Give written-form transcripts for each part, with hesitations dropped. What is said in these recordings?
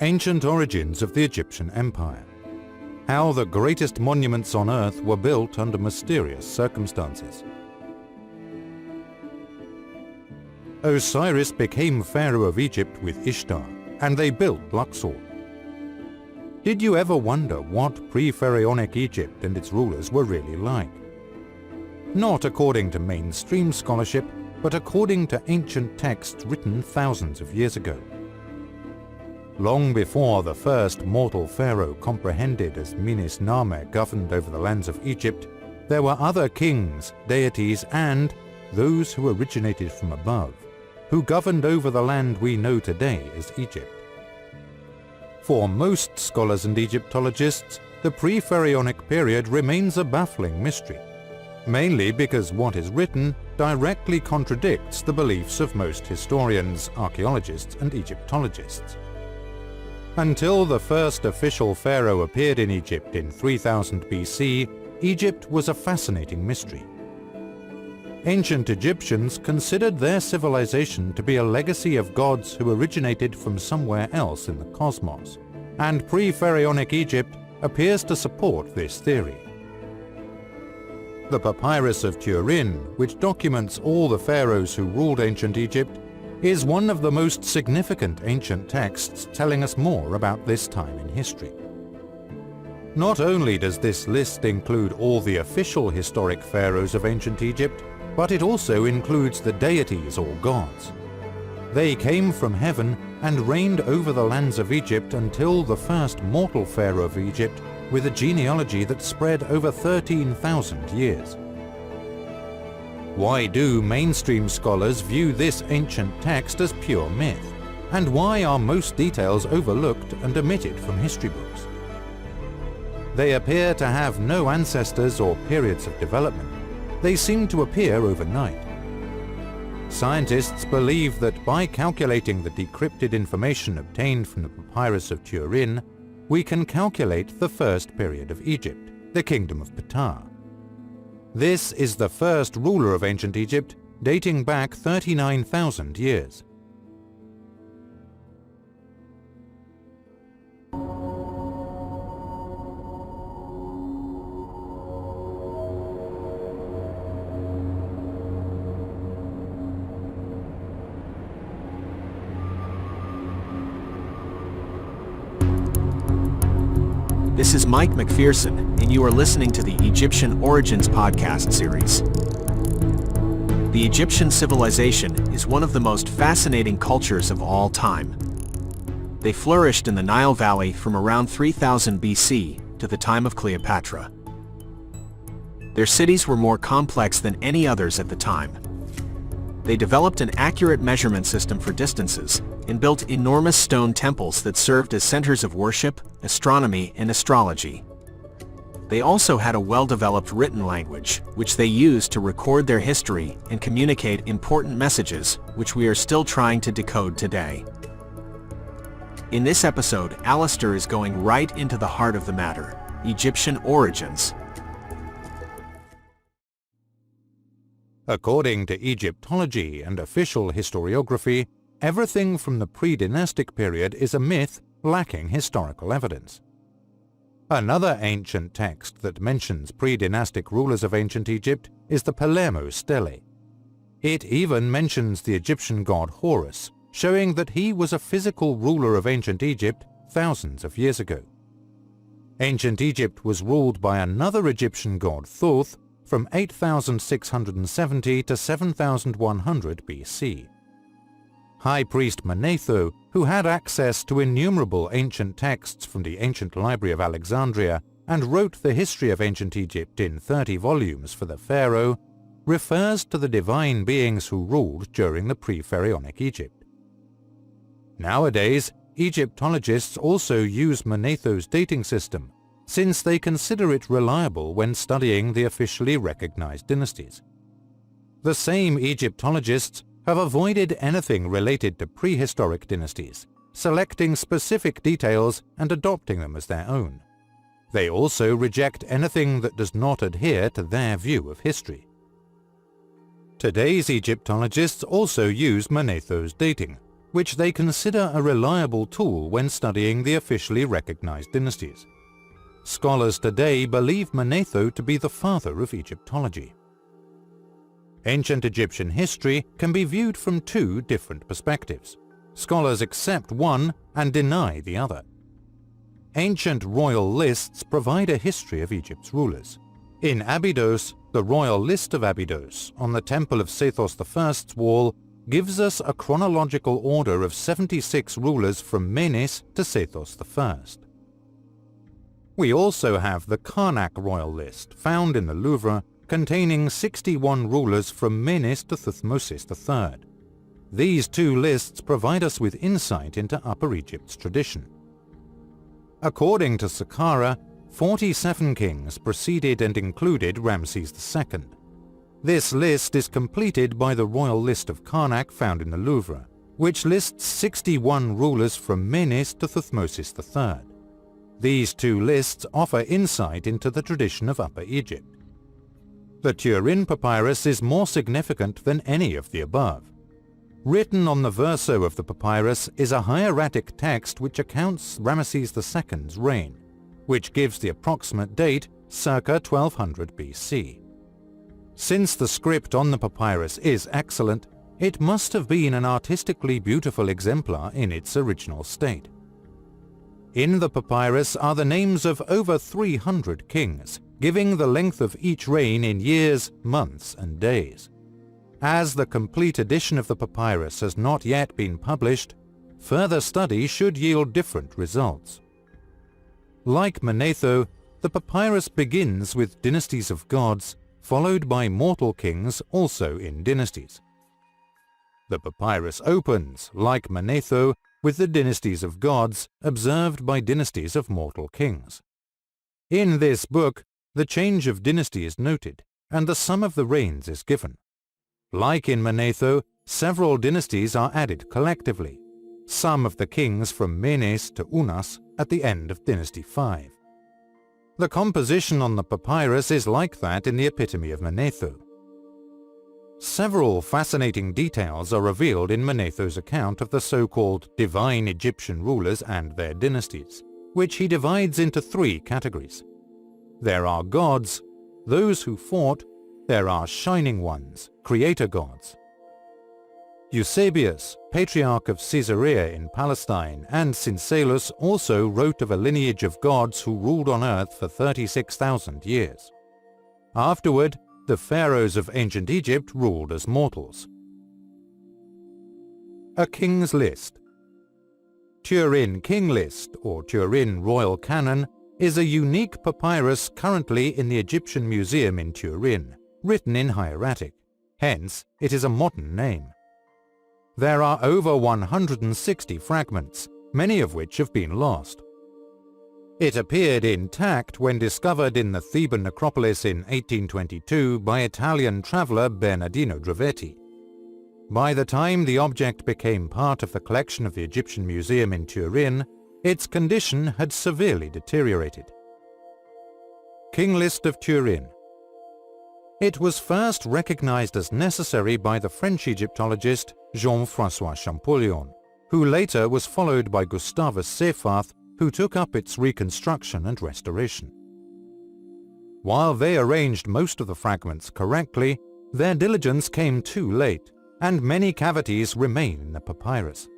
Ancient origins of the Egyptian Empire. How the greatest monuments on earth were built under mysterious circumstances. Osiris became pharaoh of Egypt with Ishtar, and they built Luxor. Did you ever wonder what pre-pharaonic Egypt and its rulers were really like? Not according to mainstream scholarship, but according to ancient texts written thousands of years ago. Long before the first mortal pharaoh comprehended as Menes Narmer governed over the lands of Egypt, there were other kings, deities, and those who originated from above, who governed over the land we know today as Egypt. For most scholars and Egyptologists, the pre-pharaonic period remains a baffling mystery, mainly because what is written directly contradicts the beliefs of most historians, archaeologists, and Egyptologists. Until the first official pharaoh appeared in Egypt in 3000 BC, Egypt was a fascinating mystery. Ancient Egyptians considered their civilization to be a legacy of gods who originated from somewhere else in the cosmos, and pre-pharaonic Egypt appears to support this theory. The Papyrus of Turin, which documents all the pharaohs who ruled ancient Egypt, is one of the most significant ancient texts telling us more about this time in history. Not only does this list include all the official historic pharaohs of ancient Egypt, but it also includes the deities or gods. They came from heaven and reigned over the lands of Egypt until the first mortal pharaoh of Egypt, with a genealogy that spread over 13,000 years. Why do mainstream scholars view this ancient text as pure myth? And why are most details overlooked and omitted from history books? They appear to have no ancestors or periods of development. They seem to appear overnight. Scientists believe that by calculating the decrypted information obtained from the Papyrus of Turin, we can calculate the first period of Egypt, the Kingdom of Ptah. This is the first ruler of ancient Egypt, dating back 39,000 years. This is Mike McPherson, and you are listening to the Egyptian Origins podcast series. The Egyptian civilization is one of the most fascinating cultures of all time. They flourished in the Nile Valley from around 3000 BC to the time of Cleopatra. Their cities were more complex than any others at the time. They developed an accurate measurement system for distances and built enormous stone temples that served as centers of worship, astronomy, and astrology. They also had a well-developed written language, which they used to record their history and communicate important messages, which we are still trying to decode today. In this episode, Alistair is going right into the heart of the matter: Egyptian origins. According to Egyptology and official historiography, everything from the pre-dynastic period is a myth lacking historical evidence. Another ancient text that mentions pre-dynastic rulers of ancient Egypt is the Palermo Stele. It even mentions the Egyptian god Horus, showing that he was a physical ruler of ancient Egypt thousands of years ago. Ancient Egypt was ruled by another Egyptian god Thoth from 8670 to 7100 BC. High priest Manetho, who had access to innumerable ancient texts from the ancient library of Alexandria and wrote the history of ancient Egypt in 30 volumes for the pharaoh, refers to the divine beings who ruled during the pre-pharaonic Egypt. Nowadays, Egyptologists also use Manetho's dating system, since they consider it reliable when studying the officially recognized dynasties. The same Egyptologists have avoided anything related to prehistoric dynasties, selecting specific details and adopting them as their own. They also reject anything that does not adhere to their view of history. Today's Egyptologists also use Manetho's dating, which they consider a reliable tool when studying the officially recognized dynasties. Scholars today believe Manetho to be the father of Egyptology. Ancient Egyptian history can be viewed from two different perspectives. Scholars accept one and deny the other. Ancient royal lists provide a history of Egypt's rulers. In Abydos, the royal list of Abydos on the Temple of Sethos I's wall gives us a chronological order of 76 rulers from Menes to Sethos I. We also have the Karnak royal list found in the Louvre, containing 61 rulers from Menes to Thutmosis III. These two lists provide us with insight into Upper Egypt's tradition. According to Saqqara, 47 kings preceded and included Ramses II. This list is completed by the royal list of Karnak found in the Louvre, which lists 61 rulers from Menes to Thutmosis III. These two lists offer insight into the tradition of Upper Egypt. The Turin Papyrus is more significant than any of the above. Written on the verso of the papyrus is a hieratic text which accounts Ramesses II's reign, which gives the approximate date circa 1200 BC. Since the script on the papyrus is excellent, it must have been an artistically beautiful exemplar in its original state. In the papyrus are the names of over 300 kings, giving the length of each reign in years, months, and days. As the complete edition of the papyrus has not yet been published, further study should yield different results. Like Manetho, the papyrus begins with dynasties of gods, followed by mortal kings also in dynasties. The papyrus opens, like Manetho, with the dynasties of gods observed by dynasties of mortal kings. In this book, the change of dynasty is noted, and the sum of the reigns is given. Like in Manetho, several dynasties are added collectively, some of the kings from Menes to Unas at the end of Dynasty 5. The composition on the papyrus is like that in the Epitome of Manetho. Several fascinating details are revealed in Manetho's account of the so-called divine Egyptian rulers and their dynasties, which he divides into three categories. There are gods, those who fought, there are shining ones, creator gods. Eusebius, patriarch of Caesarea in Palestine, and Syncellus also wrote of a lineage of gods who ruled on earth for 36,000 years. Afterward, the pharaohs of ancient Egypt ruled as mortals. A King's List. Turin King List, or Turin Royal Canon, is a unique papyrus currently in the Egyptian Museum in Turin, written in hieratic. Hence, it is a modern name. There are over 160 fragments, many of which have been lost. It appeared intact when discovered in the Theban necropolis in 1822 by Italian traveller Bernardino Drovetti. By the time the object became part of the collection of the Egyptian Museum in Turin, its condition had severely deteriorated. King List of Turin. It was first recognized as necessary by the French Egyptologist Jean-François Champollion, who later was followed by Gustavus Seyfarth, who took up its reconstruction and restoration. While they arranged most of the fragments correctly, their diligence came too late, and many cavities remain in the papyrus.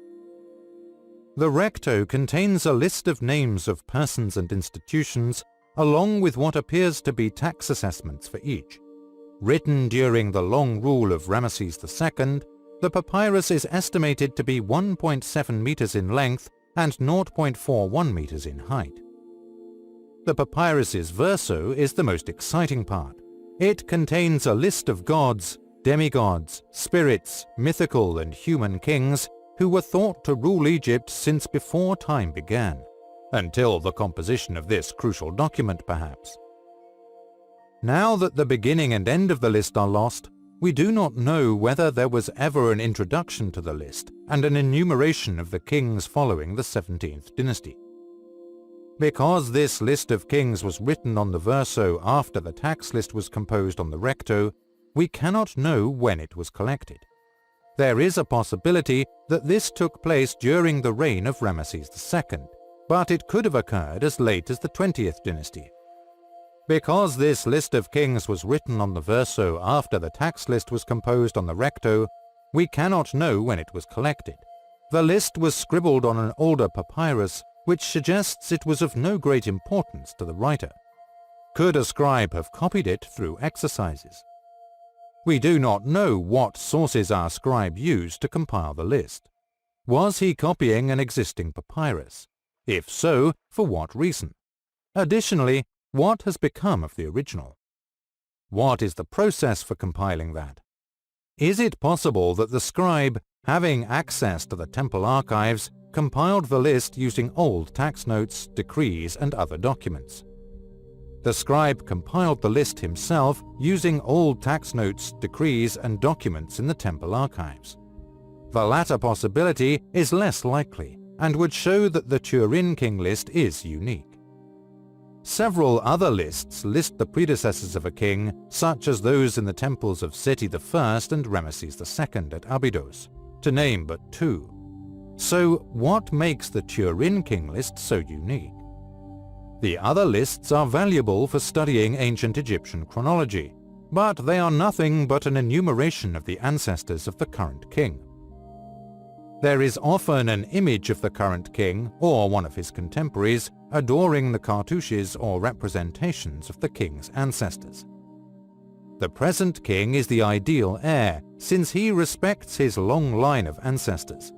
The recto contains a list of names of persons and institutions, along with what appears to be tax assessments for each. Written during the long rule of Ramesses II, the papyrus is estimated to be 1.7 meters in length and 0.41 meters in height. The papyrus's verso is the most exciting part. It contains a list of gods, demigods, spirits, mythical and human kings who were thought to rule Egypt since before time began, until the composition of this crucial document perhaps. Now that the beginning and end of the list are lost, we do not know whether there was ever an introduction to the list and an enumeration of the kings following the 17th dynasty. Because this list of kings was written on the verso after the tax list was composed on the recto, we cannot know when it was collected. There is a possibility that this took place during the reign of Ramesses II, but it could have occurred as late as the 20th dynasty. Because this list of kings was written on the verso after the tax list was composed on the recto, we cannot know when it was collected. The list was scribbled on an older papyrus, which suggests it was of no great importance to the writer. Could a scribe have copied it through exercises? We do not know what sources our scribe used to compile the list. Was he copying an existing papyrus? If so, for what reason? Additionally, what has become of the original? What is the process for compiling that? Is it possible that the scribe, having access to the temple archives, compiled the list using old tax notes, decrees, and other documents? The scribe compiled the list himself using old tax notes, decrees, and documents in the temple archives. The latter possibility is less likely and would show that the Turin king list is unique. Several other lists list the predecessors of a king, such as those in the temples of Seti I and Ramesses II at Abydos, to name but two. So what makes the Turin king list so unique? The other lists are valuable for studying ancient Egyptian chronology, but they are nothing but an enumeration of the ancestors of the current king. There is often an image of the current king or one of his contemporaries adoring the cartouches or representations of the king's ancestors. The present king is the ideal heir since he respects his long line of ancestors.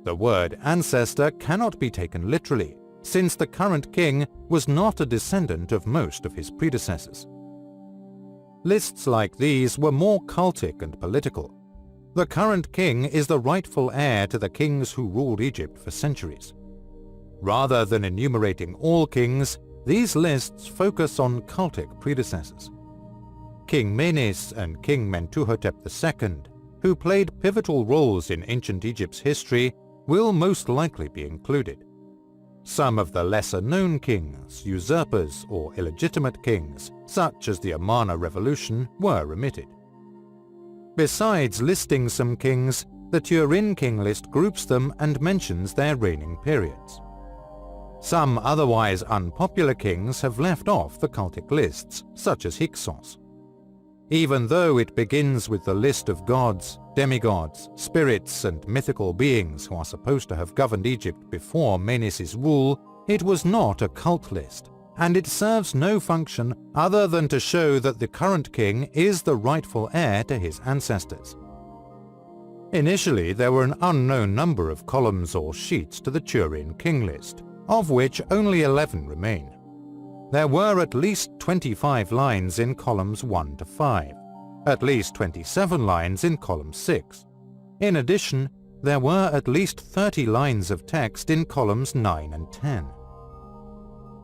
The word ancestor cannot be taken literally, since the current king was not a descendant of most of his predecessors. Lists like these were more cultic and political. The current king is the rightful heir to the kings who ruled Egypt for centuries. Rather than enumerating all kings, these lists focus on cultic predecessors. King Menes and King Mentuhotep II, who played pivotal roles in ancient Egypt's history, will most likely be included. Some of the lesser-known kings, usurpers, or illegitimate kings, such as the Amarna Revolution, were omitted. Besides listing some kings, the Turin king list groups them and mentions their reigning periods. Some otherwise unpopular kings have left off the cultic lists, such as Hyksos. Even though it begins with the list of gods, demigods, spirits, and mythical beings who are supposed to have governed Egypt before Menes' rule, it was not a cult list, and it serves no function other than to show that the current king is the rightful heir to his ancestors. Initially, there were an unknown number of columns or sheets to the Turin king list, of which only 11 remain. There were at least 25 lines in columns 1 to 5, at least 27 lines in column 6. In addition, there were at least 30 lines of text in columns 9 and 10.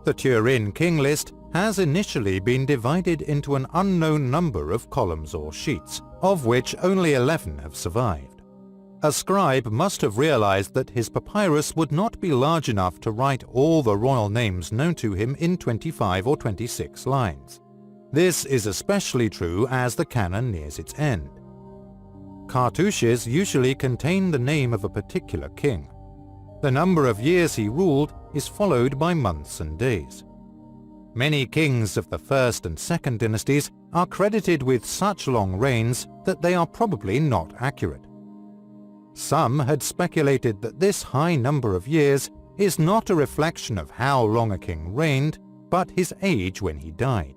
The Turin king list has initially been divided into an unknown number of columns or sheets, of which only 11 have survived. A scribe must have realized that his papyrus would not be large enough to write all the royal names known to him in 25 or 26 lines. This is especially true as the canon nears its end. Cartouches usually contain the name of a particular king. The number of years he ruled is followed by months and days. Many kings of the first and second dynasties are credited with such long reigns that they are probably not accurate. Some had speculated that this high number of years is not a reflection of how long a king reigned, but his age when he died.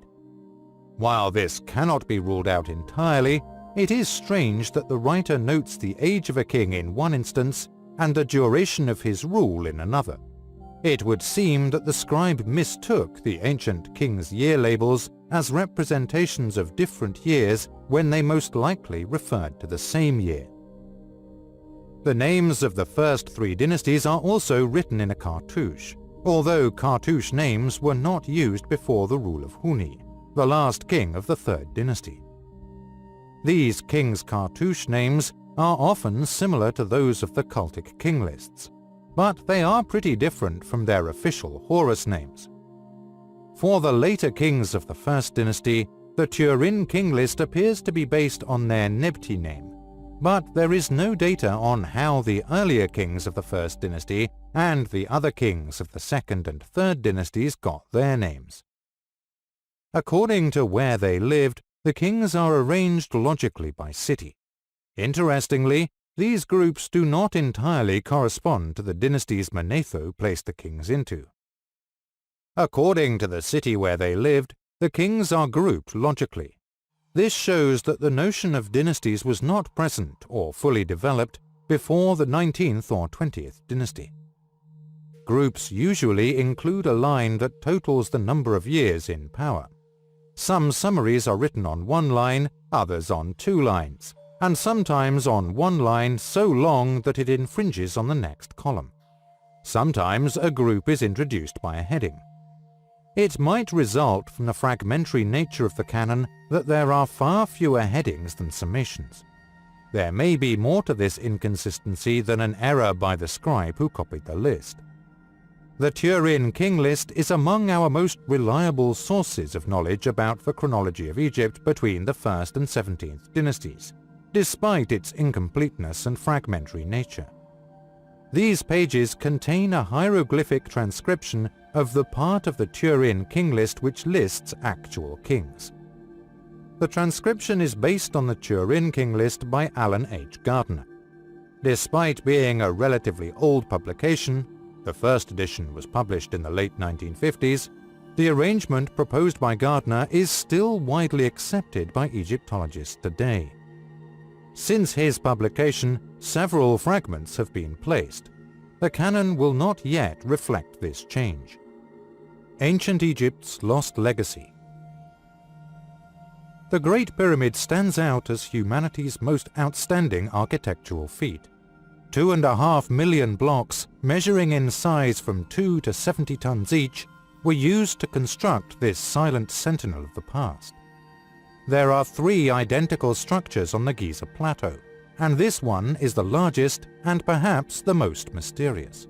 While this cannot be ruled out entirely, it is strange that the writer notes the age of a king in one instance and the duration of his rule in another. It would seem that the scribe mistook the ancient king's year labels as representations of different years when they most likely referred to the same year. The names of the first 3 dynasties are also written in a cartouche, although cartouche names were not used before the rule of Huni, the last king of the 3rd dynasty. These kings' cartouche names are often similar to those of the cultic king lists, but they are pretty different from their official Horus names. For the later kings of the 1st dynasty, the Turin king list appears to be based on their Nebti name, but there is no data on how the earlier kings of the First Dynasty and the other kings of the Second and Third Dynasties got their names. According to where they lived, the kings are arranged logically by city. Interestingly, these groups do not entirely correspond to the dynasties Manetho placed the kings into. According to the city where they lived, the kings are grouped logically. This shows that the notion of dynasties was not present or fully developed before the 19th or 20th dynasty. Groups usually include a line that totals the number of years in power. Some summaries are written on one line, others on two lines, and sometimes on one line so long that it infringes on the next column. Sometimes a group is introduced by a heading. It might result from the fragmentary nature of the canon that there are far fewer headings than summations. There may be more to this inconsistency than an error by the scribe who copied the list. The Turin King List is among our most reliable sources of knowledge about the chronology of Egypt between the 1st and 17th dynasties, despite its incompleteness and fragmentary nature. These pages contain a hieroglyphic transcription of the part of the Turin King List which lists actual kings. The transcription is based on the Turin King List by Alan H. Gardner. Despite being a relatively old publication, the first edition was published in the late 1950s, the arrangement proposed by Gardner is still widely accepted by Egyptologists today. Since his publication, several fragments have been placed. The canon will not yet reflect this change. Ancient Egypt's Lost Legacy. The Great Pyramid stands out as humanity's most outstanding architectural feat. 2.5 million blocks, measuring in size from 2 to 70 tons each, were used to construct this silent sentinel of the past. There are 3 identical structures on the Giza Plateau, and this one is the largest and perhaps the most mysterious.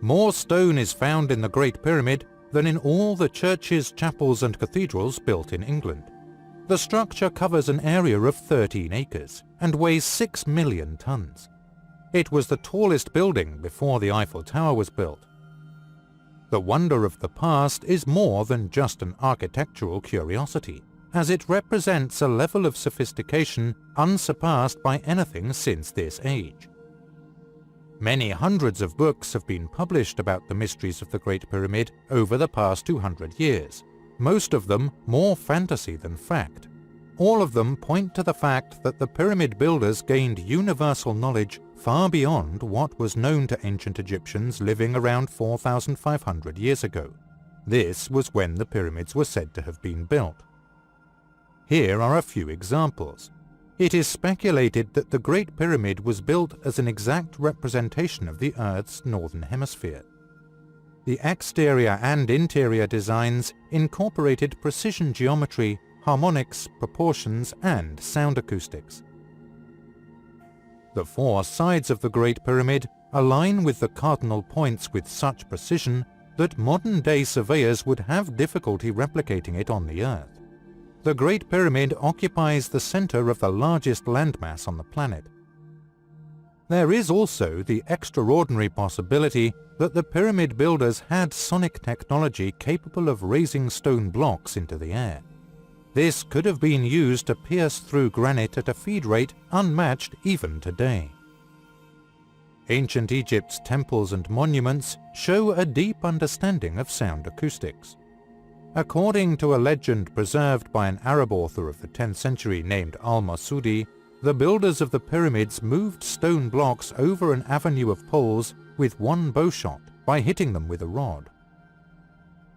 More stone is found in the Great Pyramid than in all the churches, chapels and cathedrals built in England. The structure covers an area of 13 acres and weighs 6 million tons. It was the tallest building before the Eiffel Tower was built. The wonder of the past is more than just an architectural curiosity, as it represents a level of sophistication unsurpassed by anything since this age. Many hundreds of books have been published about the mysteries of the Great Pyramid over the past 200 years, most of them more fantasy than fact. All of them point to the fact that the pyramid builders gained universal knowledge far beyond what was known to ancient Egyptians living around 4,500 years ago. This was when the pyramids were said to have been built. Here are a few examples. It is speculated that the Great Pyramid was built as an exact representation of the Earth's northern hemisphere. The exterior and interior designs incorporated precision geometry, harmonics, proportions, and sound acoustics. The 4 sides of the Great Pyramid align with the cardinal points with such precision that modern-day surveyors would have difficulty replicating it on the Earth. The Great Pyramid occupies the center of the largest landmass on the planet. There is also the extraordinary possibility that the pyramid builders had sonic technology capable of raising stone blocks into the air. This could have been used to pierce through granite at a feed rate unmatched even today. Ancient Egypt's temples and monuments show a deep understanding of sound acoustics. According to a legend preserved by an Arab author of the 10th century named Al-Masudi, the builders of the pyramids moved stone blocks over an avenue of poles with one bowshot by hitting them with a rod.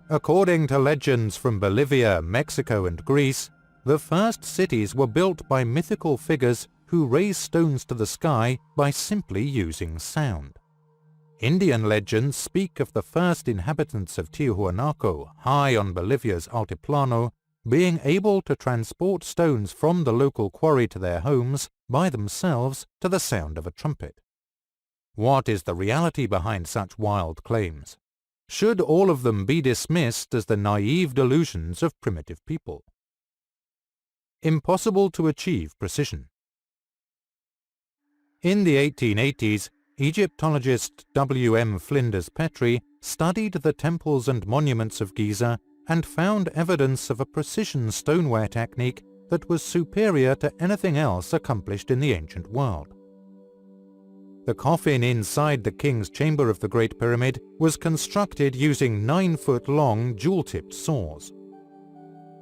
According to legends from Bolivia, Mexico and Greece, the first cities were built by mythical figures who raised stones to the sky by simply using sound. Indian legends speak of the first inhabitants of Tiahuanaco, high on Bolivia's Altiplano, being able to transport stones from the local quarry to their homes by themselves to the sound of a trumpet. What is the reality behind such wild claims? Should all of them be dismissed as the naive delusions of primitive people? Impossible to achieve precision. In the 1880s, Egyptologist W. M. Flinders Petrie studied the temples and monuments of Giza and found evidence of a precision stoneware technique that was superior to anything else accomplished in the ancient world. The coffin inside the king's chamber of the Great Pyramid was constructed using 9-foot-long jewel-tipped saws.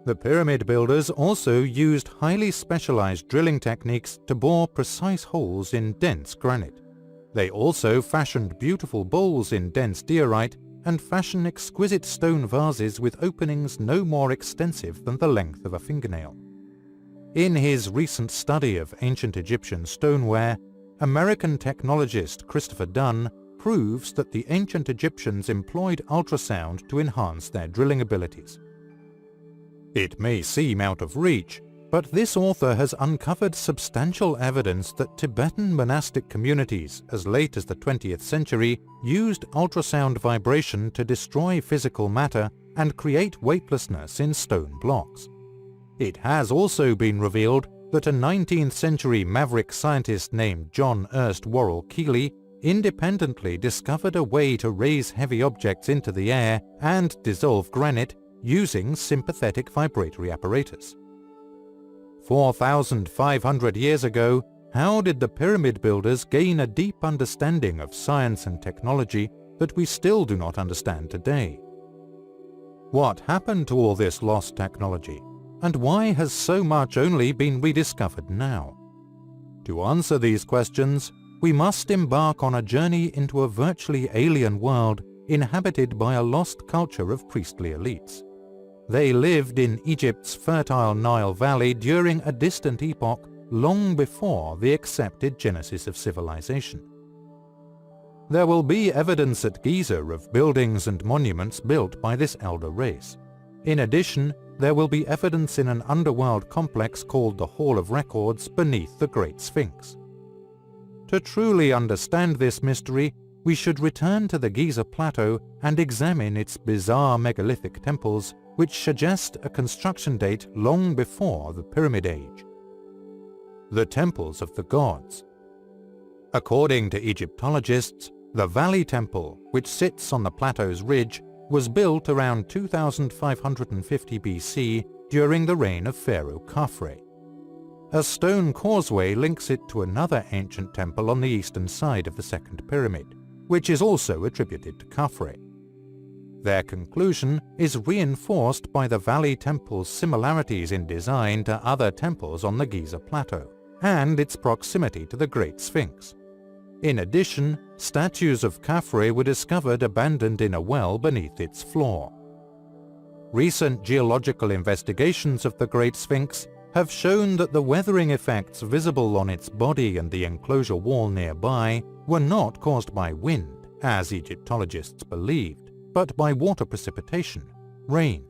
The pyramid builders also used highly specialized drilling techniques to bore precise holes in dense granite. They also fashioned beautiful bowls in dense diorite and fashioned exquisite stone vases with openings no more extensive than the length of a fingernail. In his recent study of ancient Egyptian stoneware, American technologist Christopher Dunn proves that the ancient Egyptians employed ultrasound to enhance their drilling abilities. It may seem out of reach, but this author has uncovered substantial evidence that Tibetan monastic communities as late as the 20th century used ultrasound vibration to destroy physical matter and create weightlessness in stone blocks. It has also been revealed that a 19th century maverick scientist named John Ernst Worrell Keely independently discovered a way to raise heavy objects into the air and dissolve granite using sympathetic vibratory apparatus. 4,500 years ago, how did the pyramid builders gain a deep understanding of science and technology that we still do not understand today? What happened to all this lost technology, and why has so much only been rediscovered now? To answer these questions, we must embark on a journey into a virtually alien world inhabited by a lost culture of priestly elites. They lived in Egypt's fertile Nile Valley during a distant epoch long before the accepted genesis of civilization. There will be evidence at Giza of buildings and monuments built by this elder race. In addition, there will be evidence in an underworld complex called the Hall of Records beneath the Great Sphinx. To truly understand this mystery, we should return to the Giza Plateau and examine its bizarre megalithic temples, which suggest a construction date long before the Pyramid Age. The Temples of the Gods. According to Egyptologists, the Valley Temple, which sits on the plateau's ridge, was built around 2550 BC during the reign of Pharaoh Khafre. A stone causeway links it to another ancient temple on the eastern side of the Second Pyramid, which is also attributed to Khafre. Their conclusion is reinforced by the Valley Temple's similarities in design to other temples on the Giza Plateau, and its proximity to the Great Sphinx. In addition, statues of Khafre were discovered abandoned in a well beneath its floor. Recent geological investigations of the Great Sphinx have shown that the weathering effects visible on its body and the enclosure wall nearby were not caused by wind, as Egyptologists believed, but by water precipitation, rain.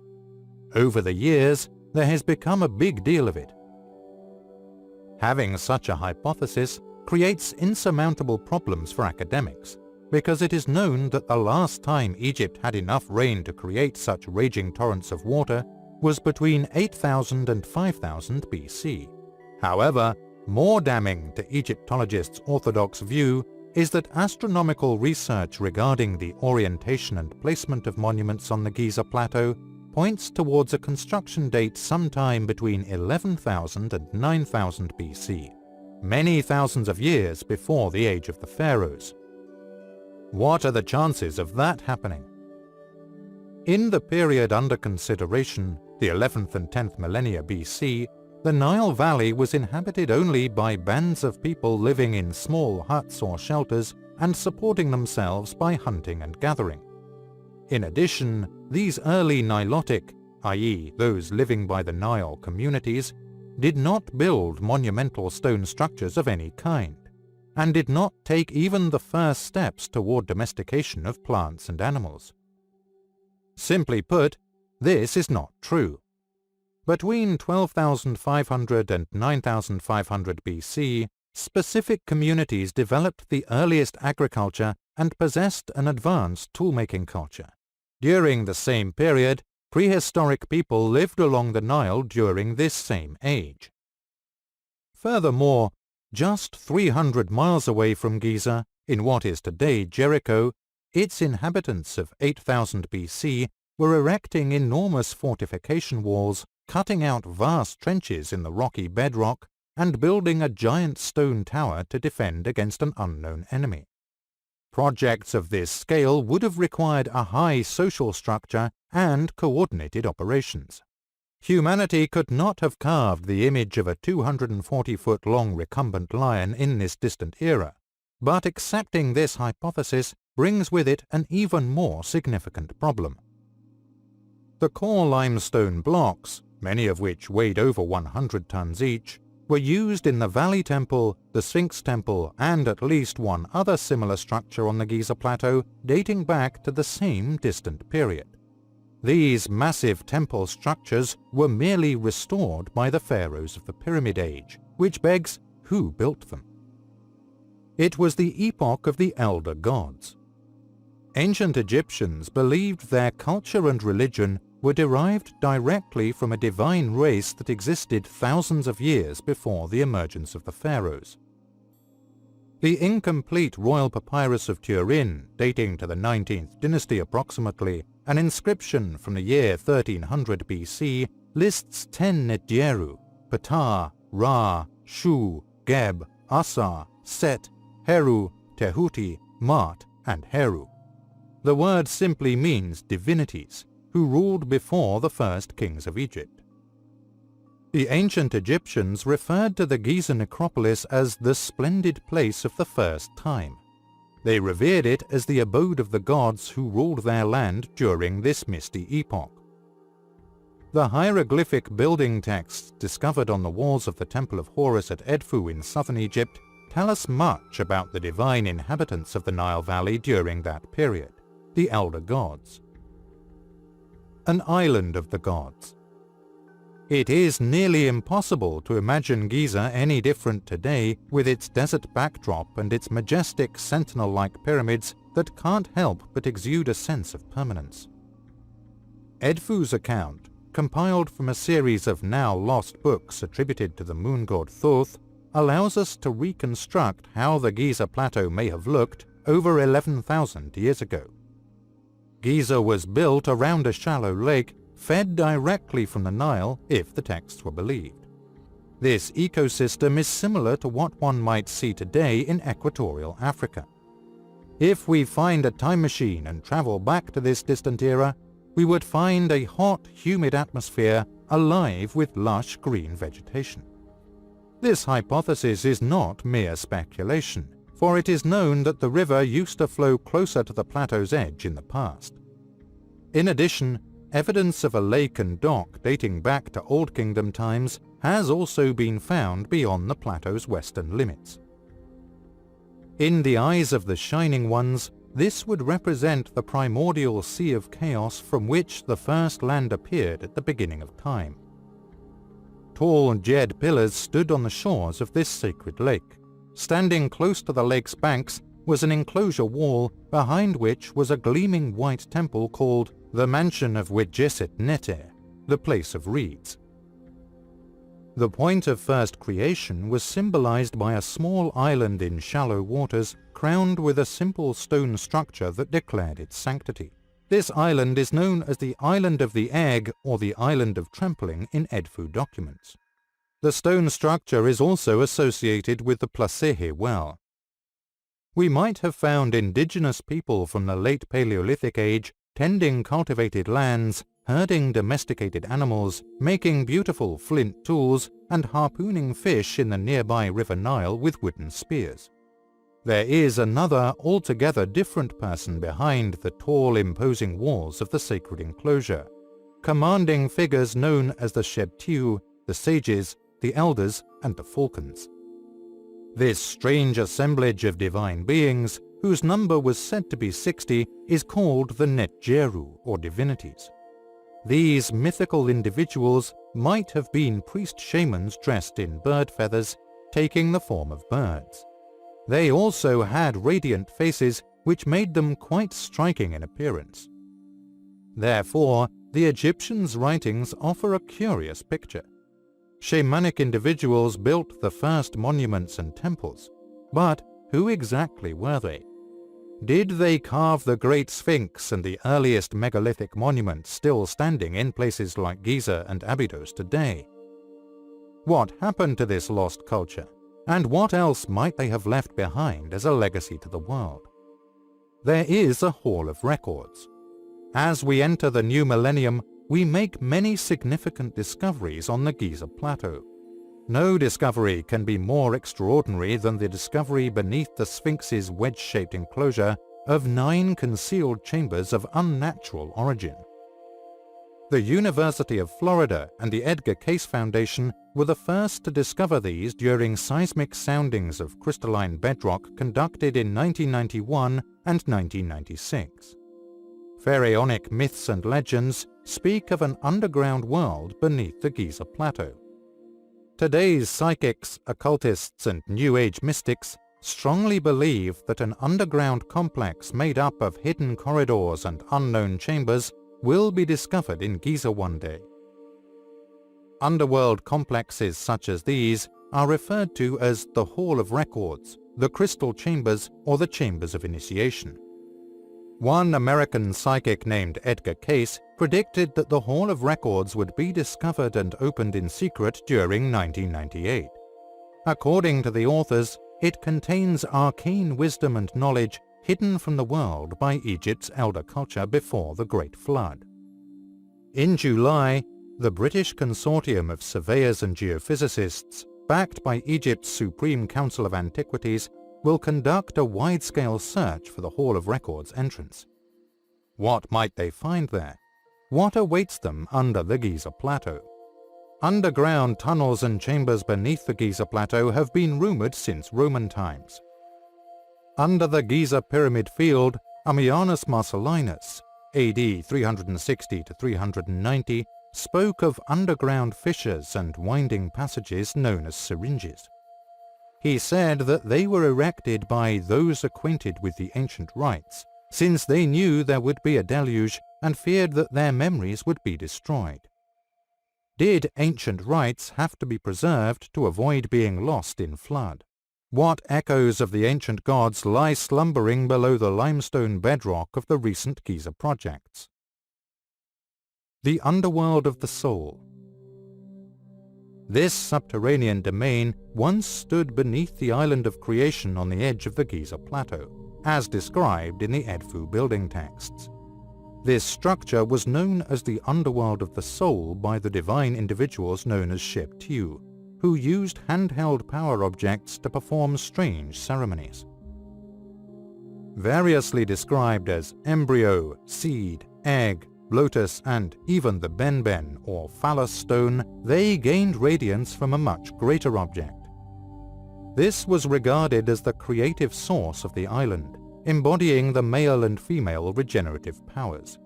Over the years, there has become a big deal of it. Having such a hypothesis creates insurmountable problems for academics, because it is known that the last time Egypt had enough rain to create such raging torrents of water was between 8000 and 5000 BC. However, more damning to Egyptologists' orthodox view is that astronomical research regarding the orientation and placement of monuments on the Giza Plateau points towards a construction date sometime between 11,000 and 9000 BC, many thousands of years before the age of the pharaohs. What are the chances of that happening? In the period under consideration, the 11th and 10th millennia BC, the Nile Valley was inhabited only by bands of people living in small huts or shelters and supporting themselves by hunting and gathering. In addition, these early Nilotic, i.e. those living by the Nile communities, did not build monumental stone structures of any kind, and did not take even the first steps toward domestication of plants and animals. Simply put, this is not true. Between 12,500 and 9,500 BC, specific communities developed the earliest agriculture and possessed an advanced tool-making culture. During the same period, prehistoric people lived along the Nile during this same age. Furthermore, Just 300 miles away from Giza, in what is today Jericho, its inhabitants of 8000 BC were erecting enormous fortification walls, cutting out vast trenches in the rocky bedrock, and building a giant stone tower to defend against an unknown enemy. Projects of this scale would have required a high social structure and coordinated operations. Humanity could not have carved the image of a 240-foot-long recumbent lion in this distant era, but accepting this hypothesis brings with it an even more significant problem. The core limestone blocks, many of which weighed over 100 tons each, were used in the Valley Temple, the Sphinx Temple, and at least one other similar structure on the Giza Plateau dating back to the same distant period. These massive temple structures were merely restored by the pharaohs of the Pyramid Age, which begs, who built them? It was the epoch of the elder gods. Ancient Egyptians believed their culture and religion were derived directly from a divine race that existed thousands of years before the emergence of the pharaohs. The incomplete royal papyrus of Turin, dating to the 19th dynasty approximately, an inscription from the year 1300 BC, lists 10 Nedjeru, Ptah, Ra, Shu, Geb, Asa, Set, Heru, Tehuti, Mart, and Heru. The word simply means divinities, who ruled before the first kings of Egypt. The ancient Egyptians referred to the Giza necropolis as the splendid place of the first time. They revered it as the abode of the gods who ruled their land during this misty epoch. The hieroglyphic building texts discovered on the walls of the Temple of Horus at Edfu in southern Egypt tell us much about the divine inhabitants of the Nile Valley during that period, the elder gods. An island of the gods. It is nearly impossible to imagine Giza any different today with its desert backdrop and its majestic sentinel-like pyramids that can't help but exude a sense of permanence. Edfu's account, compiled from a series of now-lost books attributed to the moon god Thoth, allows us to reconstruct how the Giza plateau may have looked over 11,000 years ago. Giza was built around a shallow lake fed directly from the Nile if the texts were believed. This ecosystem is similar to what one might see today in equatorial Africa. If we find a time machine and travel back to this distant era, we would find a hot, humid atmosphere alive with lush green vegetation. This hypothesis is not mere speculation, for it is known that the river used to flow closer to the plateau's edge in the past. In addition, evidence of a lake and dock dating back to Old Kingdom times has also been found beyond the plateau's western limits. In the eyes of the Shining Ones, this would represent the primordial sea of chaos from which the first land appeared at the beginning of time. Tall jed pillars stood on the shores of this sacred lake. Standing close to the lake's banks was an enclosure wall behind which was a gleaming white temple called the Mansion of Widjiset Neter, the Place of Reeds. The point of first creation was symbolized by a small island in shallow waters crowned with a simple stone structure that declared its sanctity. This island is known as the Island of the Egg or the Island of Trampling in Edfu documents. The stone structure is also associated with the Placehe well. We might have found indigenous people from the late Paleolithic age tending cultivated lands, herding domesticated animals, making beautiful flint tools, and harpooning fish in the nearby River Nile with wooden spears. There is another altogether different person behind the tall, imposing walls of the sacred enclosure, commanding figures known as the Shebtiu, the sages, the elders, and the falcons. This strange assemblage of divine beings, whose number was said to be 60, is called the Netjeru, or divinities. These mythical individuals might have been priest-shamans dressed in bird feathers, taking the form of birds. They also had radiant faces which made them quite striking in appearance. Therefore, the Egyptians' writings offer a curious picture. Shamanic individuals built the first monuments and temples. But who exactly were they? Did they carve the Great Sphinx and the earliest megalithic monuments still standing in places like Giza and Abydos today? What happened to this lost culture? And what else might they have left behind as a legacy to the world? There is a Hall of Records. As we enter the new millennium, we make many significant discoveries on the Giza Plateau. No discovery can be more extraordinary than the discovery beneath the Sphinx's wedge-shaped enclosure of 9 concealed chambers of unnatural origin. The University of Florida and the Edgar Cayce Foundation were the first to discover these during seismic soundings of crystalline bedrock conducted in 1991 and 1996. Pharaonic myths and legends speak of an underground world beneath the Giza Plateau. Today's psychics, occultists, and New Age mystics strongly believe that an underground complex made up of hidden corridors and unknown chambers will be discovered in Giza one day. Underworld complexes such as these are referred to as the Hall of Records, the Crystal Chambers, or the Chambers of Initiation. One American psychic named Edgar Cayce predicted that the Hall of Records would be discovered and opened in secret during 1998. According to the authors, it contains arcane wisdom and knowledge hidden from the world by Egypt's elder culture before the Great Flood. In July, the British Consortium of Surveyors and Geophysicists, backed by Egypt's Supreme Council of Antiquities, will conduct a wide-scale search for the Hall of Records entrance. What might they find there? What awaits them under the Giza Plateau? Underground tunnels and chambers beneath the Giza Plateau have been rumored since Roman times. Under the Giza Pyramid Field, Ammianus Marcellinus, AD 360 to 390, spoke of underground fissures and winding passages known as syringes. He said that they were erected by those acquainted with the ancient rites, since they knew there would be a deluge and feared that their memories would be destroyed. Did ancient rites have to be preserved to avoid being lost in flood? What echoes of the ancient gods lie slumbering below the limestone bedrock of the recent Giza projects? The underworld of the soul. This subterranean domain once stood beneath the island of creation on the edge of the Giza Plateau, as described in the Edfu building texts. This structure was known as the underworld of the soul by the divine individuals known as Sheptu, who used handheld power objects to perform strange ceremonies. Variously described as embryo, seed, egg, lotus, and even the benben or phallus stone, they gained radiance from a much greater object. This was regarded as the creative source of the island, embodying the male and female regenerative powers.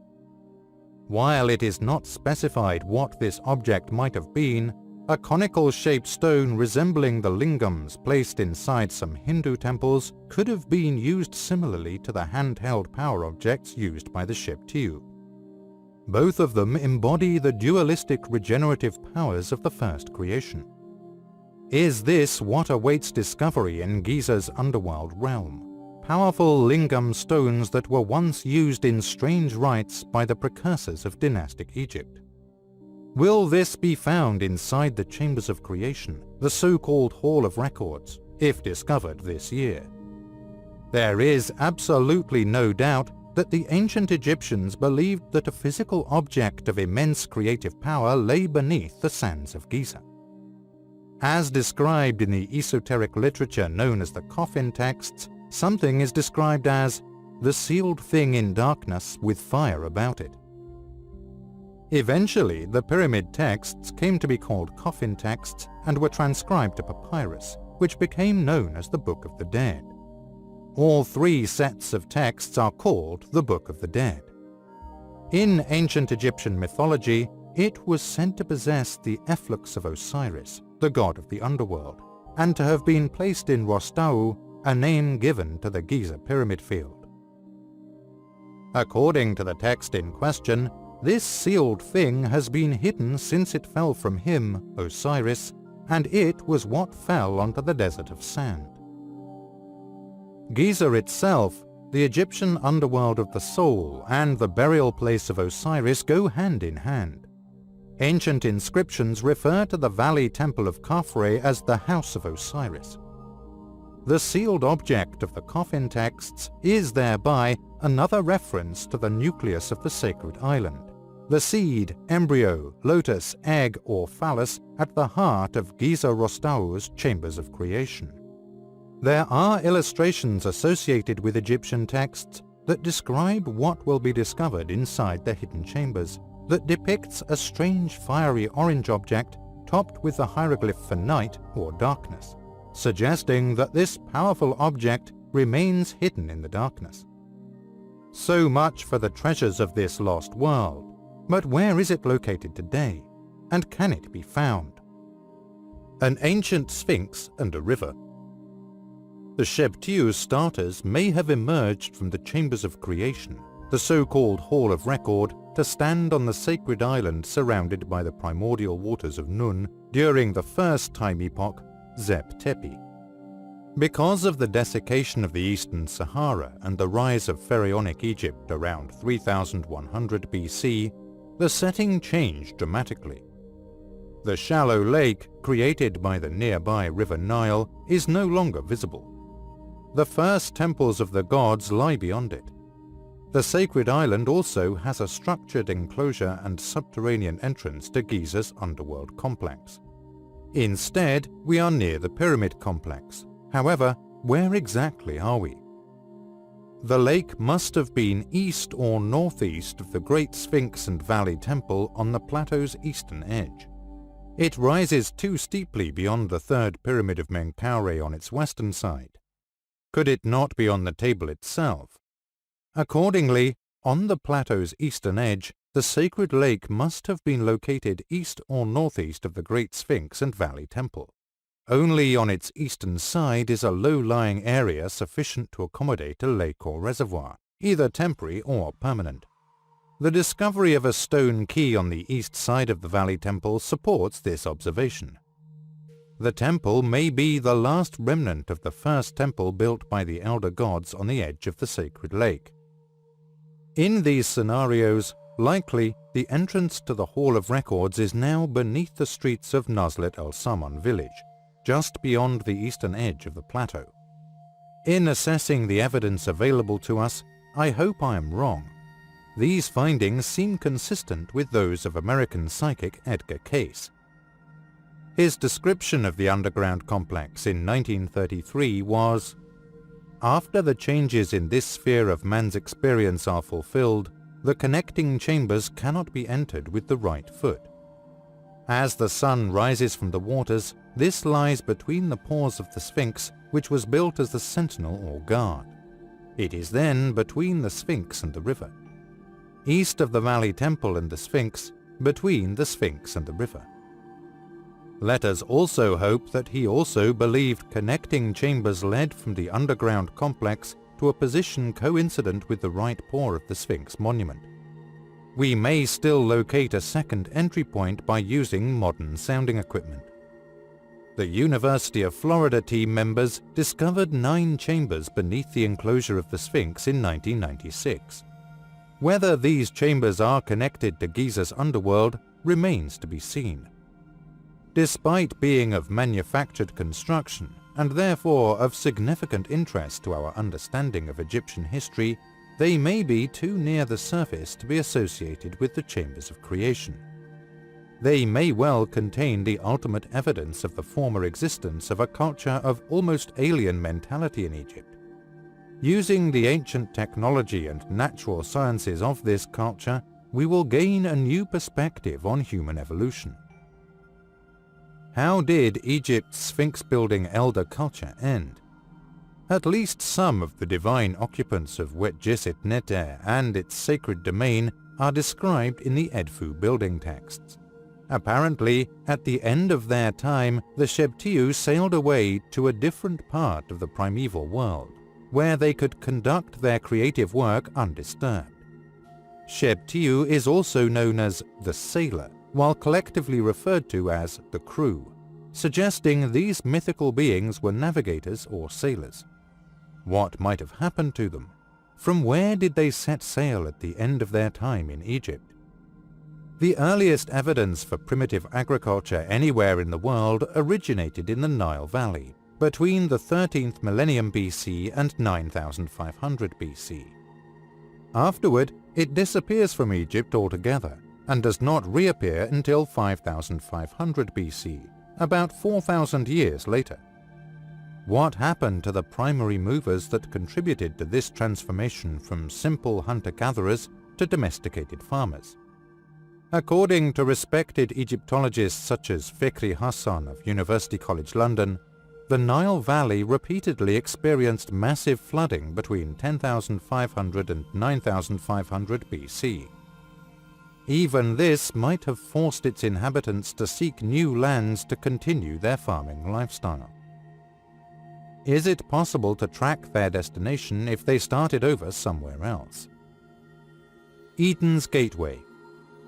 While it is not specified what this object might have been, a conical-shaped stone resembling the lingams placed inside some Hindu temples could have been used similarly to the handheld power objects used by the Sheptu. Both of them embody the dualistic regenerative powers of the first creation. Is this what awaits discovery in Giza's underworld realm? Powerful lingam stones that were once used in strange rites by the precursors of dynastic Egypt. Will this be found inside the Chambers of Creation, the so-called Hall of Records, if discovered this year? There is absolutely no doubt that the ancient Egyptians believed that a physical object of immense creative power lay beneath the sands of Giza. As described in the esoteric literature known as the coffin texts, something is described as the sealed thing in darkness with fire about it. Eventually, the pyramid texts came to be called coffin texts and were transcribed to papyrus, which became known as the Book of the Dead. All 3 sets of texts are called the Book of the Dead. In ancient Egyptian mythology, it was said to possess the efflux of Osiris, the god of the underworld, and to have been placed in Rostau, a name given to the Giza pyramid field. According to the text in question, This sealed thing has been hidden since it fell from him, Osiris, and it was what fell onto the desert of sand. Giza itself, the Egyptian underworld of the soul, and the burial place of Osiris go hand in hand. Ancient inscriptions refer to the valley temple of Khafre as the House of Osiris. The sealed object of the coffin texts is thereby another reference to the nucleus of the sacred island, the seed, embryo, lotus, egg, or phallus at the heart of Giza Rostau's chambers of creation. There are illustrations associated with Egyptian texts that describe what will be discovered inside the hidden chambers, that depicts a strange fiery orange object topped with the hieroglyph for night or darkness, suggesting that this powerful object remains hidden in the darkness. So much for the treasures of this lost world, but where is it located today, and can it be found? An ancient sphinx and a river. The Shebtiu starters may have emerged from the chambers of creation, the so-called Hall of Record, to stand on the sacred island surrounded by the primordial waters of Nun during the first time epoch, Zep Tepi. Because of the desiccation of the Eastern Sahara and the rise of Pharaonic Egypt around 3100 BC, the setting changed dramatically. The shallow lake, created by the nearby River Nile, is no longer visible. The first temples of the gods lie beyond it. The sacred island also has a structured enclosure and subterranean entrance to Giza's underworld complex. Instead, we are near the pyramid complex. However, where exactly are we? The lake must have been east or northeast of the Great Sphinx and Valley Temple on the plateau's eastern edge. It rises too steeply beyond the third pyramid of Menkaure on its western side. Could it not be on the table itself? Accordingly, on the plateau's eastern edge, the sacred lake must have been located east or northeast of the Great Sphinx and Valley Temple. Only on its eastern side is a low-lying area sufficient to accommodate a lake or reservoir, either temporary or permanent. The discovery of a stone key on the east side of the Valley Temple supports this observation. The temple may be the last remnant of the first temple built by the elder gods on the edge of the sacred lake. In these scenarios, likely the entrance to the Hall of Records is now beneath the streets of Nazlet el-Saman village, just beyond the eastern edge of the plateau. In assessing the evidence available to us, I hope I am wrong. These findings seem consistent with those of American psychic Edgar Cayce. His description of the underground complex in 1933 was, "After the changes in this sphere of man's experience are fulfilled, the connecting chambers cannot be entered with the right foot. As the sun rises from the waters, this lies between the paws of the Sphinx, which was built as the sentinel or guard. It is then between the Sphinx and the river. East of the Valley Temple and the Sphinx, between the Sphinx and the river." Let us also hope that he also believed connecting chambers led from the underground complex to a position coincident with the right paw of the Sphinx monument. We may still locate a second entry point by using modern sounding equipment. The University of Florida team members discovered 9 chambers beneath the enclosure of the Sphinx in 1996. Whether these chambers are connected to Giza's underworld remains to be seen. Despite being of manufactured construction and therefore of significant interest to our understanding of Egyptian history, they may be too near the surface to be associated with the chambers of creation. They may well contain the ultimate evidence of the former existence of a culture of almost alien mentality in Egypt. Using the ancient technology and natural sciences of this culture, we will gain a new perspective on human evolution. How did Egypt's Sphinx-building elder culture end? At least some of the divine occupants of Wetjisit Neter and its sacred domain are described in the Edfu building texts. Apparently, at the end of their time, the Shebtiu sailed away to a different part of the primeval world, where they could conduct their creative work undisturbed. Shebtiu is also known as the sailor, while collectively referred to as the crew, suggesting these mythical beings were navigators or sailors. What might have happened to them? From where did they set sail at the end of their time in Egypt? The earliest evidence for primitive agriculture anywhere in the world originated in the Nile Valley, between the 13th millennium BC and 9500 BC. Afterward, it disappears from Egypt altogether and does not reappear until 5500 BC, about 4,000 years later. What happened to the primary movers that contributed to this transformation from simple hunter-gatherers to domesticated farmers? According to respected Egyptologists such as Fikri Hassan of University College London, the Nile Valley repeatedly experienced massive flooding between 10,500 and 9,500 BC. Even this might have forced its inhabitants to seek new lands to continue their farming lifestyle. Is it possible to track their destination if they started over somewhere else? Eden's Gateway.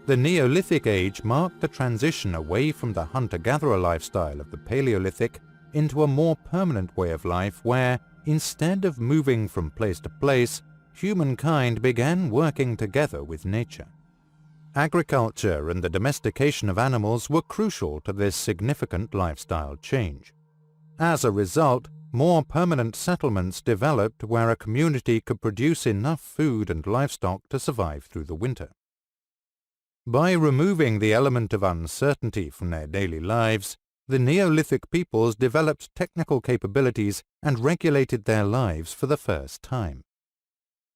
The Neolithic Age marked a transition away from the hunter-gatherer lifestyle of the Paleolithic into a more permanent way of life where, instead of moving from place to place, humankind began working together with nature. Agriculture and the domestication of animals were crucial to this significant lifestyle change. As a result, more permanent settlements developed where a community could produce enough food and livestock to survive through the winter. By removing the element of uncertainty from their daily lives, the Neolithic peoples developed technical capabilities and regulated their lives for the first time.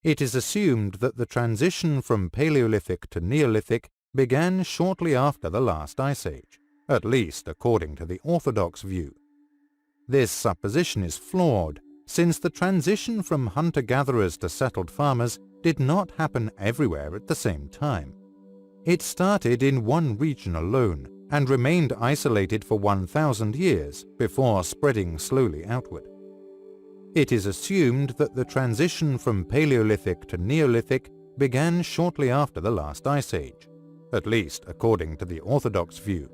It is assumed that the transition from Paleolithic to Neolithic began shortly after the last ice age, at least according to the orthodox view. This supposition is flawed, since the transition from hunter-gatherers to settled farmers did not happen everywhere at the same time. It started in one region alone and remained isolated for 1,000 years before spreading slowly outward. It is assumed that the transition from Paleolithic to Neolithic began shortly after the last ice age, at least according to the orthodox view.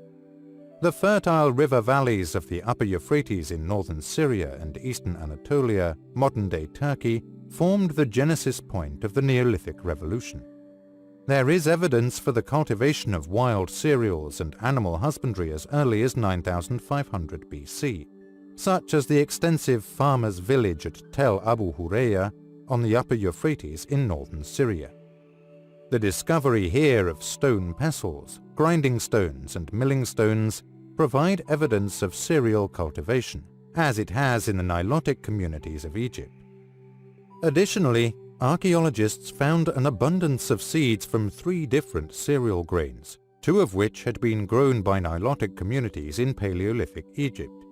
The fertile river valleys of the upper Euphrates in northern Syria and eastern Anatolia, modern-day Turkey, formed the genesis point of the Neolithic Revolution. There is evidence for the cultivation of wild cereals and animal husbandry as early as 9500 BC, such as the extensive farmers' village at Tel Abu Hurayya on the upper Euphrates in northern Syria. The discovery here of stone pestles, grinding stones and milling stones provide evidence of cereal cultivation, as it has in the Nilotic communities of Egypt. Additionally, archaeologists found an abundance of seeds from 3 different cereal grains, 2 of which had been grown by Nilotic communities in Paleolithic Egypt.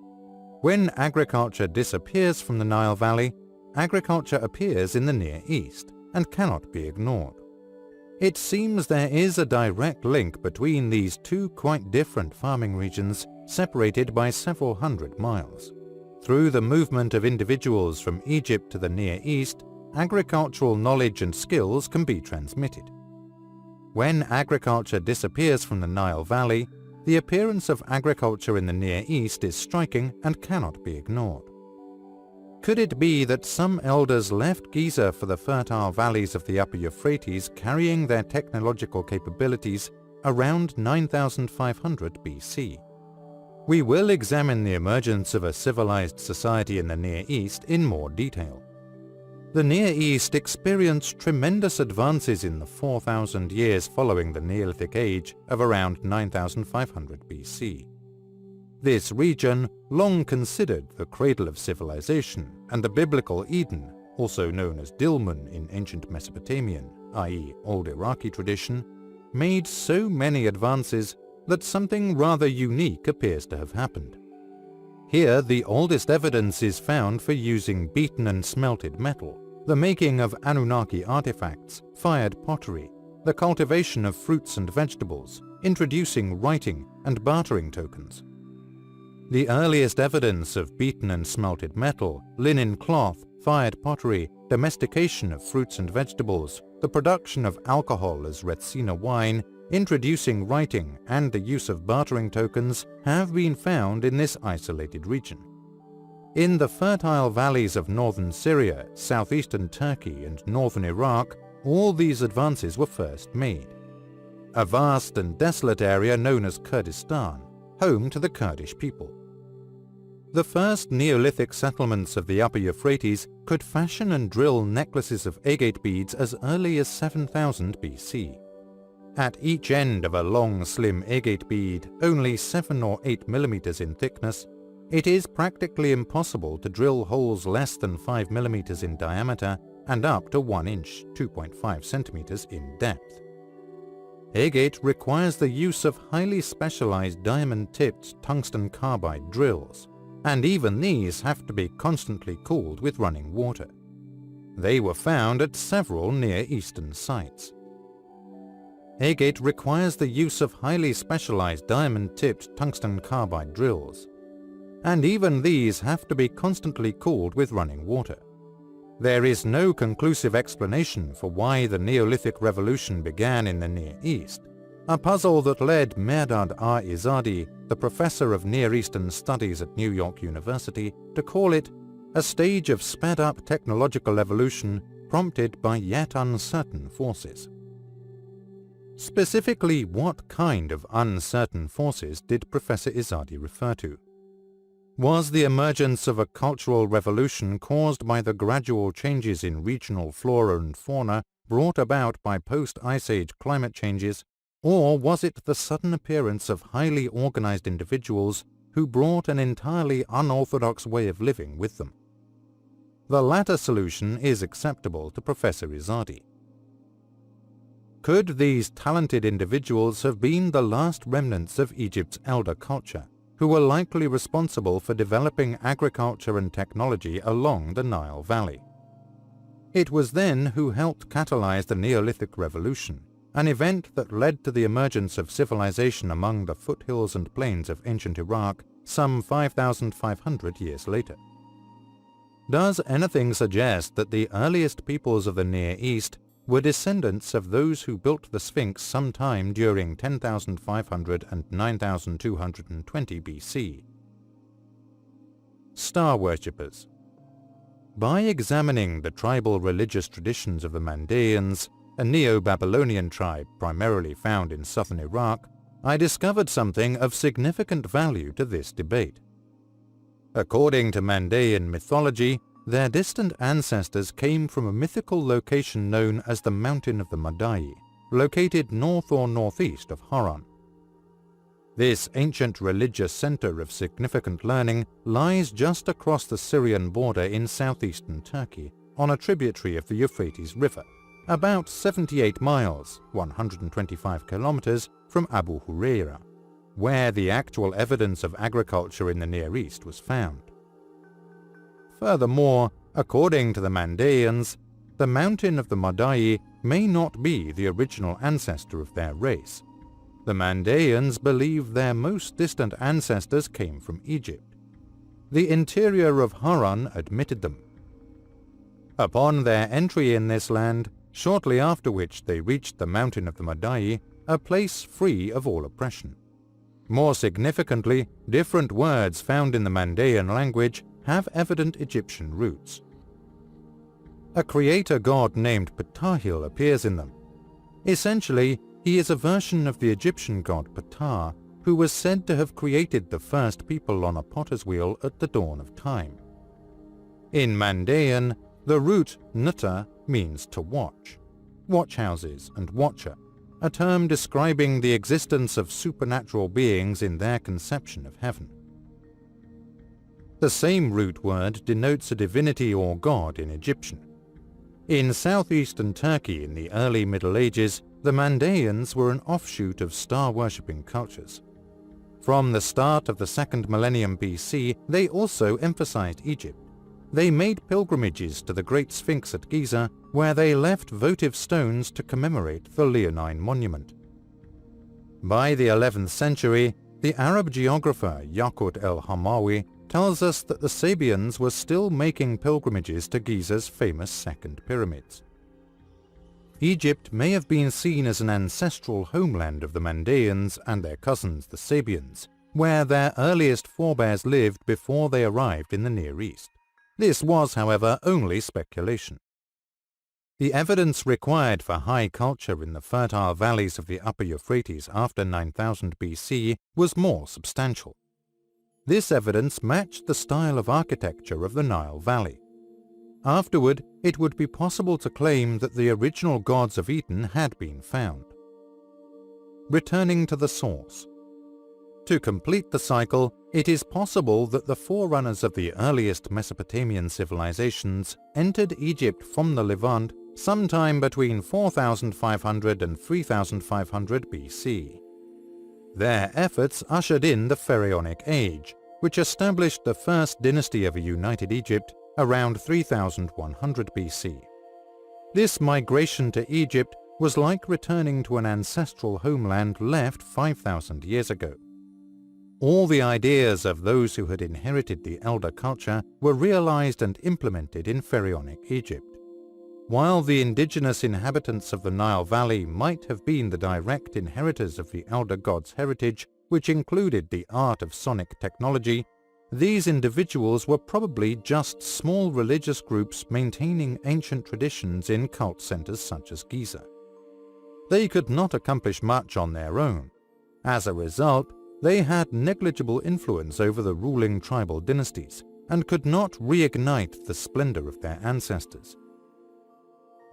When agriculture disappears from the Nile Valley, agriculture appears in the Near East and cannot be ignored. It seems there is a direct link between these 2 quite different farming regions separated by several hundred miles. Through the movement of individuals from Egypt to the Near East, agricultural knowledge and skills can be transmitted. When agriculture disappears from the Nile Valley, the appearance of agriculture in the Near East is striking and cannot be ignored. Could it be that some elders left Giza for the fertile valleys of the upper Euphrates carrying their technological capabilities around 9500 BC? We will examine the emergence of a civilized society in the Near East in more detail. The Near East experienced tremendous advances in the 4,000 years following the Neolithic Age of around 9500 BC. This region, long considered the cradle of civilization and the biblical Eden, also known as Dilmun in ancient Mesopotamian, i.e. Old Iraqi tradition, made so many advances that something rather unique appears to have happened. Here, the oldest evidence is found for using beaten and smelted metal, the making of Anunnaki artifacts, fired pottery, the cultivation of fruits and vegetables, introducing writing and bartering tokens. The earliest evidence of beaten and smelted metal, linen cloth, fired pottery, domestication of fruits and vegetables, the production of alcohol as Retsina wine, introducing writing, and the use of bartering tokens have been found in this isolated region. In the fertile valleys of northern Syria, southeastern Turkey, and northern Iraq, all these advances were first made. A vast and desolate area known as Kurdistan, home to the Kurdish people. The first Neolithic settlements of the upper Euphrates could fashion and drill necklaces of agate beads as early as 7000 BC. At each end of a long, slim agate bead, only 7 or 8 millimeters in thickness, it is practically impossible to drill holes less than 5 millimeters in diameter and up to 1 inch, 2.5 centimeters in depth. Agate requires the use of highly specialized diamond-tipped tungsten carbide drills, and even these have to be constantly cooled with running water. They were found at several Near Eastern sites. Agate requires the use of highly specialized diamond-tipped tungsten carbide drills, and even these have to be constantly cooled with running water. There is no conclusive explanation for why the Neolithic Revolution began in the Near East, a puzzle that led Mehrdad R-Izadi, the professor of Near Eastern Studies at New York University, to call it a stage of sped-up technological evolution prompted by yet uncertain forces. Specifically, what kind of uncertain forces did Professor Izadi refer to? Was the emergence of a cultural revolution caused by the gradual changes in regional flora and fauna brought about by post-Ice Age climate changes, or was it the sudden appearance of highly organized individuals who brought an entirely unorthodox way of living with them? The latter solution is acceptable to Professor Izadi. Could these talented individuals have been the last remnants of Egypt's elder culture, who were likely responsible for developing agriculture and technology along the Nile Valley? It was then who helped catalyze the Neolithic Revolution, an event that led to the emergence of civilization among the foothills and plains of ancient Iraq some 5,500 years later. Does anything suggest that the earliest peoples of the Near East were descendants of those who built the Sphinx sometime during 10,500 and 9,220 BC? Star worshippers. By examining the tribal religious traditions of the Mandaeans, a Neo-Babylonian tribe primarily found in southern Iraq, I discovered something of significant value to this debate. According to Mandaean mythology, their distant ancestors came from a mythical location known as the Mountain of the Madai, located north or northeast of Haran. This ancient religious center of significant learning lies just across the Syrian border in southeastern Turkey, on a tributary of the Euphrates River, about 78 miles, 125 kilometers from Abu Huraira, where the actual evidence of agriculture in the Near East was found. Furthermore, according to the Mandaeans, the Mountain of the Madai may not be the original ancestor of their race. The Mandaeans believe their most distant ancestors came from Egypt. The interior of Haran admitted them. Upon their entry in this land, shortly after which they reached the Mountain of the Madai, a place free of all oppression. More significantly, different words found in the Mandaean language have evident Egyptian roots. A creator god named Ptahil appears in them. Essentially, he is a version of the Egyptian god Ptah, who was said to have created the first people on a potter's wheel at the dawn of time. In Mandaean, the root Nuta means to watch, watchhouses and watcher, a term describing the existence of supernatural beings in their conception of heaven. The same root word denotes a divinity or god in Egyptian. In southeastern Turkey in the early Middle Ages, the Mandaeans were an offshoot of star-worshipping cultures. From the start of the 2nd millennium BC, they also emphasized Egypt. They made pilgrimages to the Great Sphinx at Giza, where they left votive stones to commemorate the Leonine monument. By the 11th century, the Arab geographer Yaqut el-Hamawi tells us that the Sabians were still making pilgrimages to Giza's famous Second Pyramids. Egypt may have been seen as an ancestral homeland of the Mandaeans and their cousins the Sabians, where their earliest forebears lived before they arrived in the Near East. This was, however, only speculation. The evidence required for high culture in the fertile valleys of the upper Euphrates after 9000 BC was more substantial. This evidence matched the style of architecture of the Nile Valley. Afterward, it would be possible to claim that the original gods of Eden had been found. Returning to the source. To complete the cycle, it is possible that the forerunners of the earliest Mesopotamian civilizations entered Egypt from the Levant sometime between 4500 and 3500 BC. Their efforts ushered in the Pharaonic Age, which established the first dynasty of a united Egypt around 3100 BC. This migration to Egypt was like returning to an ancestral homeland left 5,000 years ago. All the ideas of those who had inherited the elder culture were realized and implemented in Pharaonic Egypt. While the indigenous inhabitants of the Nile Valley might have been the direct inheritors of the elder gods' heritage, which included the art of sonic technology, these individuals were probably just small religious groups maintaining ancient traditions in cult centers such as Giza. They could not accomplish much on their own. As a result, they had negligible influence over the ruling tribal dynasties and could not reignite the splendor of their ancestors.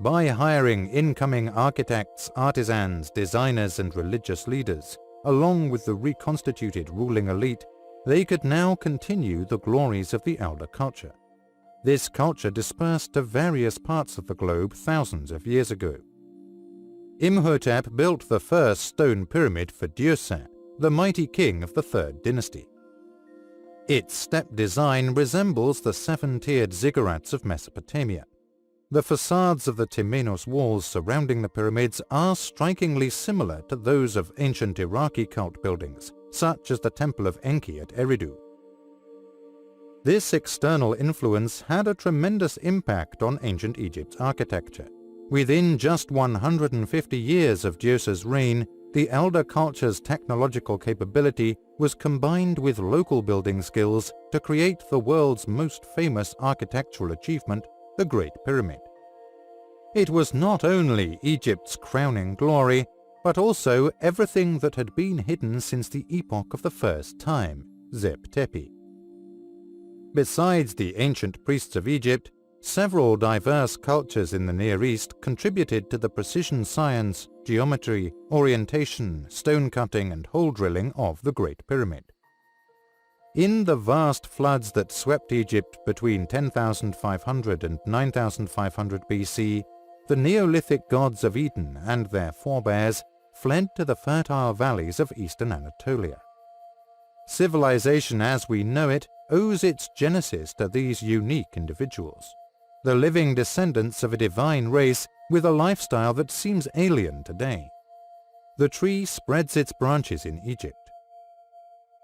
By hiring incoming architects, artisans, designers, and religious leaders, along with the reconstituted ruling elite, they could now continue the glories of the elder culture. This culture dispersed to various parts of the globe thousands of years ago. Imhotep built the first stone pyramid for Djeser, the mighty king of the Third Dynasty. Its step design resembles the seven-tiered ziggurats of Mesopotamia. The facades of the Temenos walls surrounding the pyramids are strikingly similar to those of ancient Iraqi cult buildings, such as the Temple of Enki at Eridu. This external influence had a tremendous impact on ancient Egypt's architecture. Within just 150 years of Djeser's reign, the elder culture's technological capability was combined with local building skills to create the world's most famous architectural achievement, the Great Pyramid. It was not only Egypt's crowning glory, but also everything that had been hidden since the epoch of the first time, Zeb Tepi. Besides the ancient priests of Egypt, several diverse cultures in the Near East contributed to the precision science, geometry, orientation, stone cutting, and hole drilling of the Great Pyramid. In the vast floods that swept Egypt between 10,500 and 9,500 BC, the Neolithic gods of Eden and their forebears fled to the fertile valleys of eastern Anatolia. Civilization as we know it owes its genesis to these unique individuals, the living descendants of a divine race with a lifestyle that seems alien today. The tree spreads its branches in Egypt.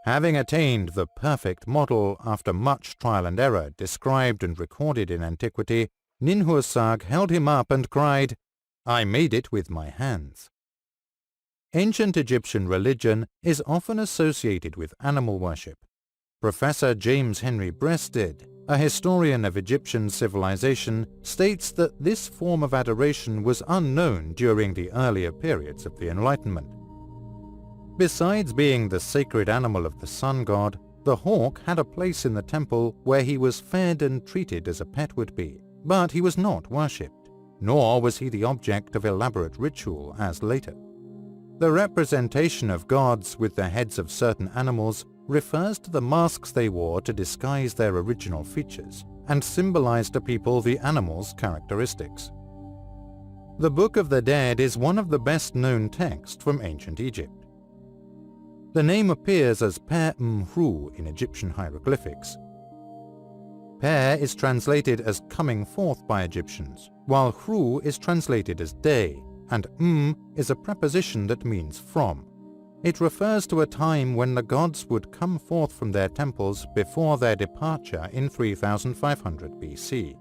Having attained the perfect model after much trial and error described and recorded in antiquity, Ninhursag held him up and cried, "I made it with my hands." Ancient Egyptian religion is often associated with animal worship. Professor James Henry Breasted, a historian of Egyptian civilization, states that this form of adoration was unknown during the earlier periods of the Enlightenment. Besides being the sacred animal of the sun god, the hawk had a place in the temple where he was fed and treated as a pet would be, but he was not worshipped, nor was he the object of elaborate ritual as later. The representation of gods with the heads of certain animals refers to the masks they wore to disguise their original features and symbolize to people the animal's characteristics. The Book of the Dead is one of the best-known texts from ancient Egypt. The name appears as Per-Mhru in Egyptian hieroglyphics. Per is translated as coming forth by Egyptians, while Hru is translated as day, and is a preposition that means from. It refers to a time when the gods would come forth from their temples before their departure in 3500 BC.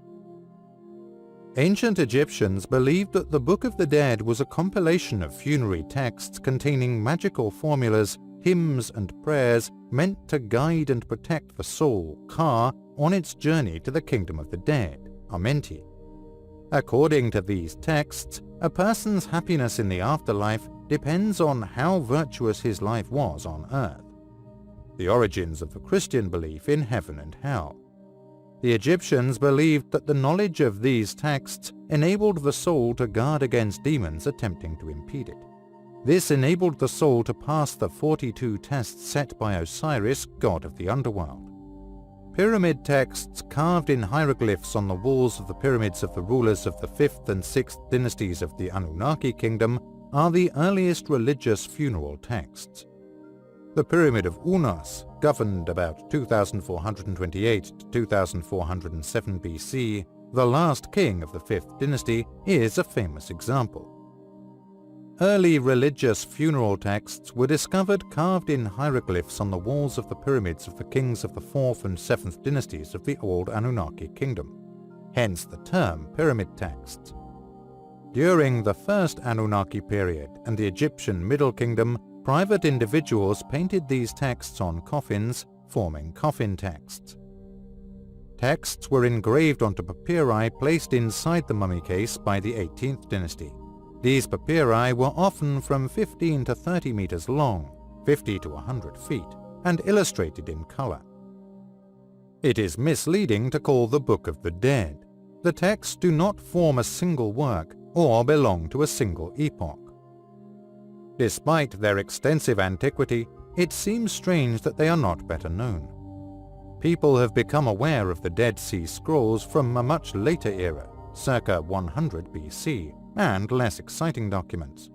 Ancient Egyptians believed that the Book of the Dead was a compilation of funerary texts containing magical formulas, hymns and prayers meant to guide and protect the soul, Ka, on its journey to the kingdom of the dead, Amenti. According to these texts, a person's happiness in the afterlife depends on how virtuous his life was on earth. The origins of the Christian belief in heaven and hell. The Egyptians believed that the knowledge of these texts enabled the soul to guard against demons attempting to impede it. This enabled the soul to pass the 42 tests set by Osiris, god of the underworld. Pyramid texts carved in hieroglyphs on the walls of the pyramids of the rulers of the 5th and 6th dynasties of the Anunnaki kingdom are the earliest religious funeral texts. The Pyramid of Unas, governed about 2428 to 2407 BC, the last king of the 5th dynasty, is a famous example. Early religious funeral texts were discovered carved in hieroglyphs on the walls of the pyramids of the kings of the 4th and 7th dynasties of the old Anunnaki kingdom, hence the term pyramid texts. During the first Anunnaki period and the Egyptian Middle Kingdom, private individuals painted these texts on coffins, forming coffin texts. Texts were engraved onto papyri placed inside the mummy case by the 18th dynasty. These papyri were often from 15 to 30 meters long, 50 to 100 feet, and illustrated in color. It is misleading to call the Book of the Dead. The texts do not form a single work or belong to a single epoch. Despite their extensive antiquity, it seems strange that they are not better known. People have become aware of the Dead Sea Scrolls from a much later era, circa 100 BC, and less exciting documents.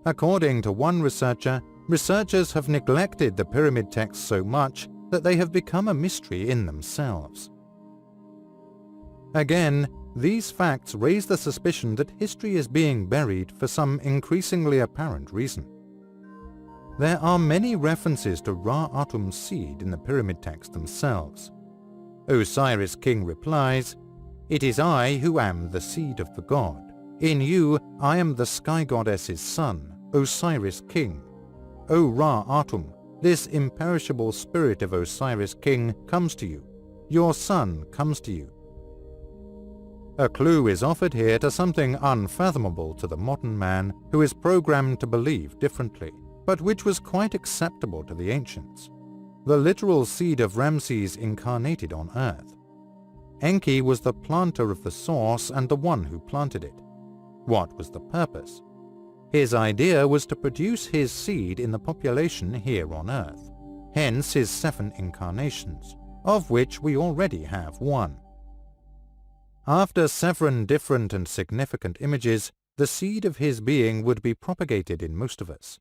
According to one researcher, researchers have neglected the pyramid texts so much that they have become a mystery in themselves. Again, these facts raise the suspicion that history is being buried for some increasingly apparent reason. There are many references to Ra-Atum's seed in the pyramid texts themselves. Osiris King replies, "It is I who am the seed of the god. In you I am the sky goddess's son, Osiris King. O Ra-Atum, this imperishable spirit of Osiris King comes to you. Your son comes to you." A clue is offered here to something unfathomable to the modern man who is programmed to believe differently, but which was quite acceptable to the ancients. The literal seed of Ramses incarnated on earth. Enki was the planter of the source and the one who planted it. What was the purpose? His idea was to produce his seed in the population here on earth, hence his 7 incarnations, of which we already have one. After 7 different and significant images, the seed of his being would be propagated in most of us.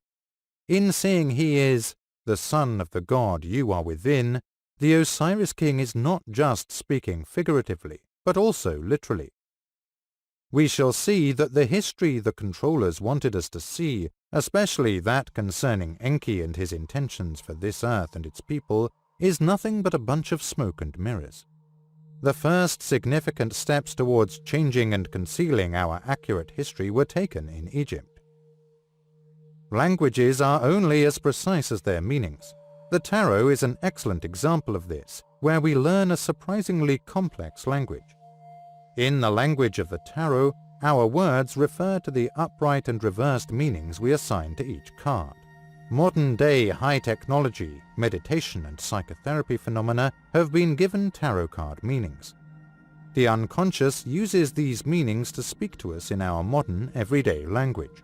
In saying he is the son of the god you are within, the Osiris King is not just speaking figuratively, but also literally. We shall see that the history the controllers wanted us to see, especially that concerning Enki and his intentions for this earth and its people, is nothing but a bunch of smoke and mirrors. The first significant steps towards changing and concealing our accurate history were taken in Egypt. Languages are only as precise as their meanings. The tarot is an excellent example of this, where we learn a surprisingly complex language. In the language of the tarot, our words refer to the upright and reversed meanings we assign to each card. Modern-day high technology, meditation and psychotherapy phenomena have been given tarot card meanings. The unconscious uses these meanings to speak to us in our modern, everyday language.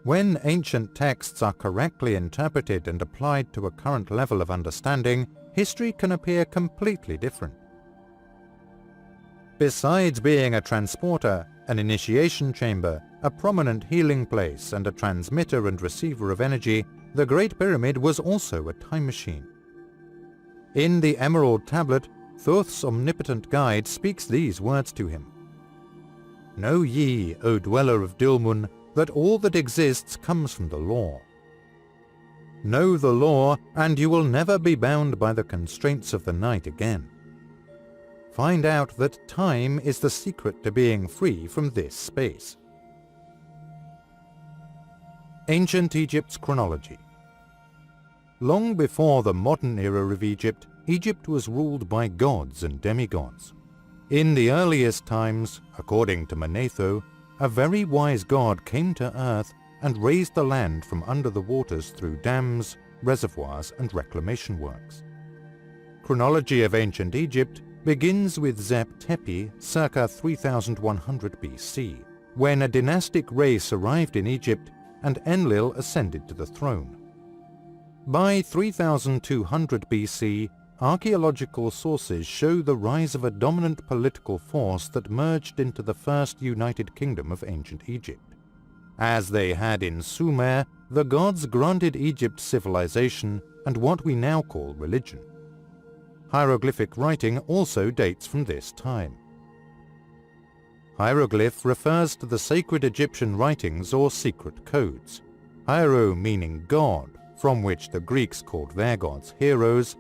When ancient texts are correctly interpreted and applied to a current level of understanding, history can appear completely different. Besides being a transporter, an initiation chamber, a prominent healing place, and a transmitter and receiver of energy, the Great Pyramid was also a time machine. In the Emerald Tablet, Thoth's omnipotent guide speaks these words to him. "Know ye, O dweller of Dilmun, that all that exists comes from the law. Know the law, and you will never be bound by the constraints of the night again. Find out that time is the secret to being free from this space. Ancient Egypt's chronology. Long before the modern era of Egypt, Egypt was ruled by gods and demigods. In the earliest times, according to Manetho, a very wise god came to earth and raised the land from under the waters through dams, reservoirs, and reclamation works. Chronology of ancient Egypt begins with Zep-Tepi circa 3100 BC, when a dynastic race arrived in Egypt and Enlil ascended to the throne. By 3200 BC, archaeological sources show the rise of a dominant political force that merged into the first united kingdom of ancient Egypt. As they had in Sumer, the gods granted Egypt civilization and what we now call religion. Hieroglyphic writing also dates from this time. Hieroglyph refers to the sacred Egyptian writings or secret codes. Hiero meaning god, from which the Greeks called their gods heroes.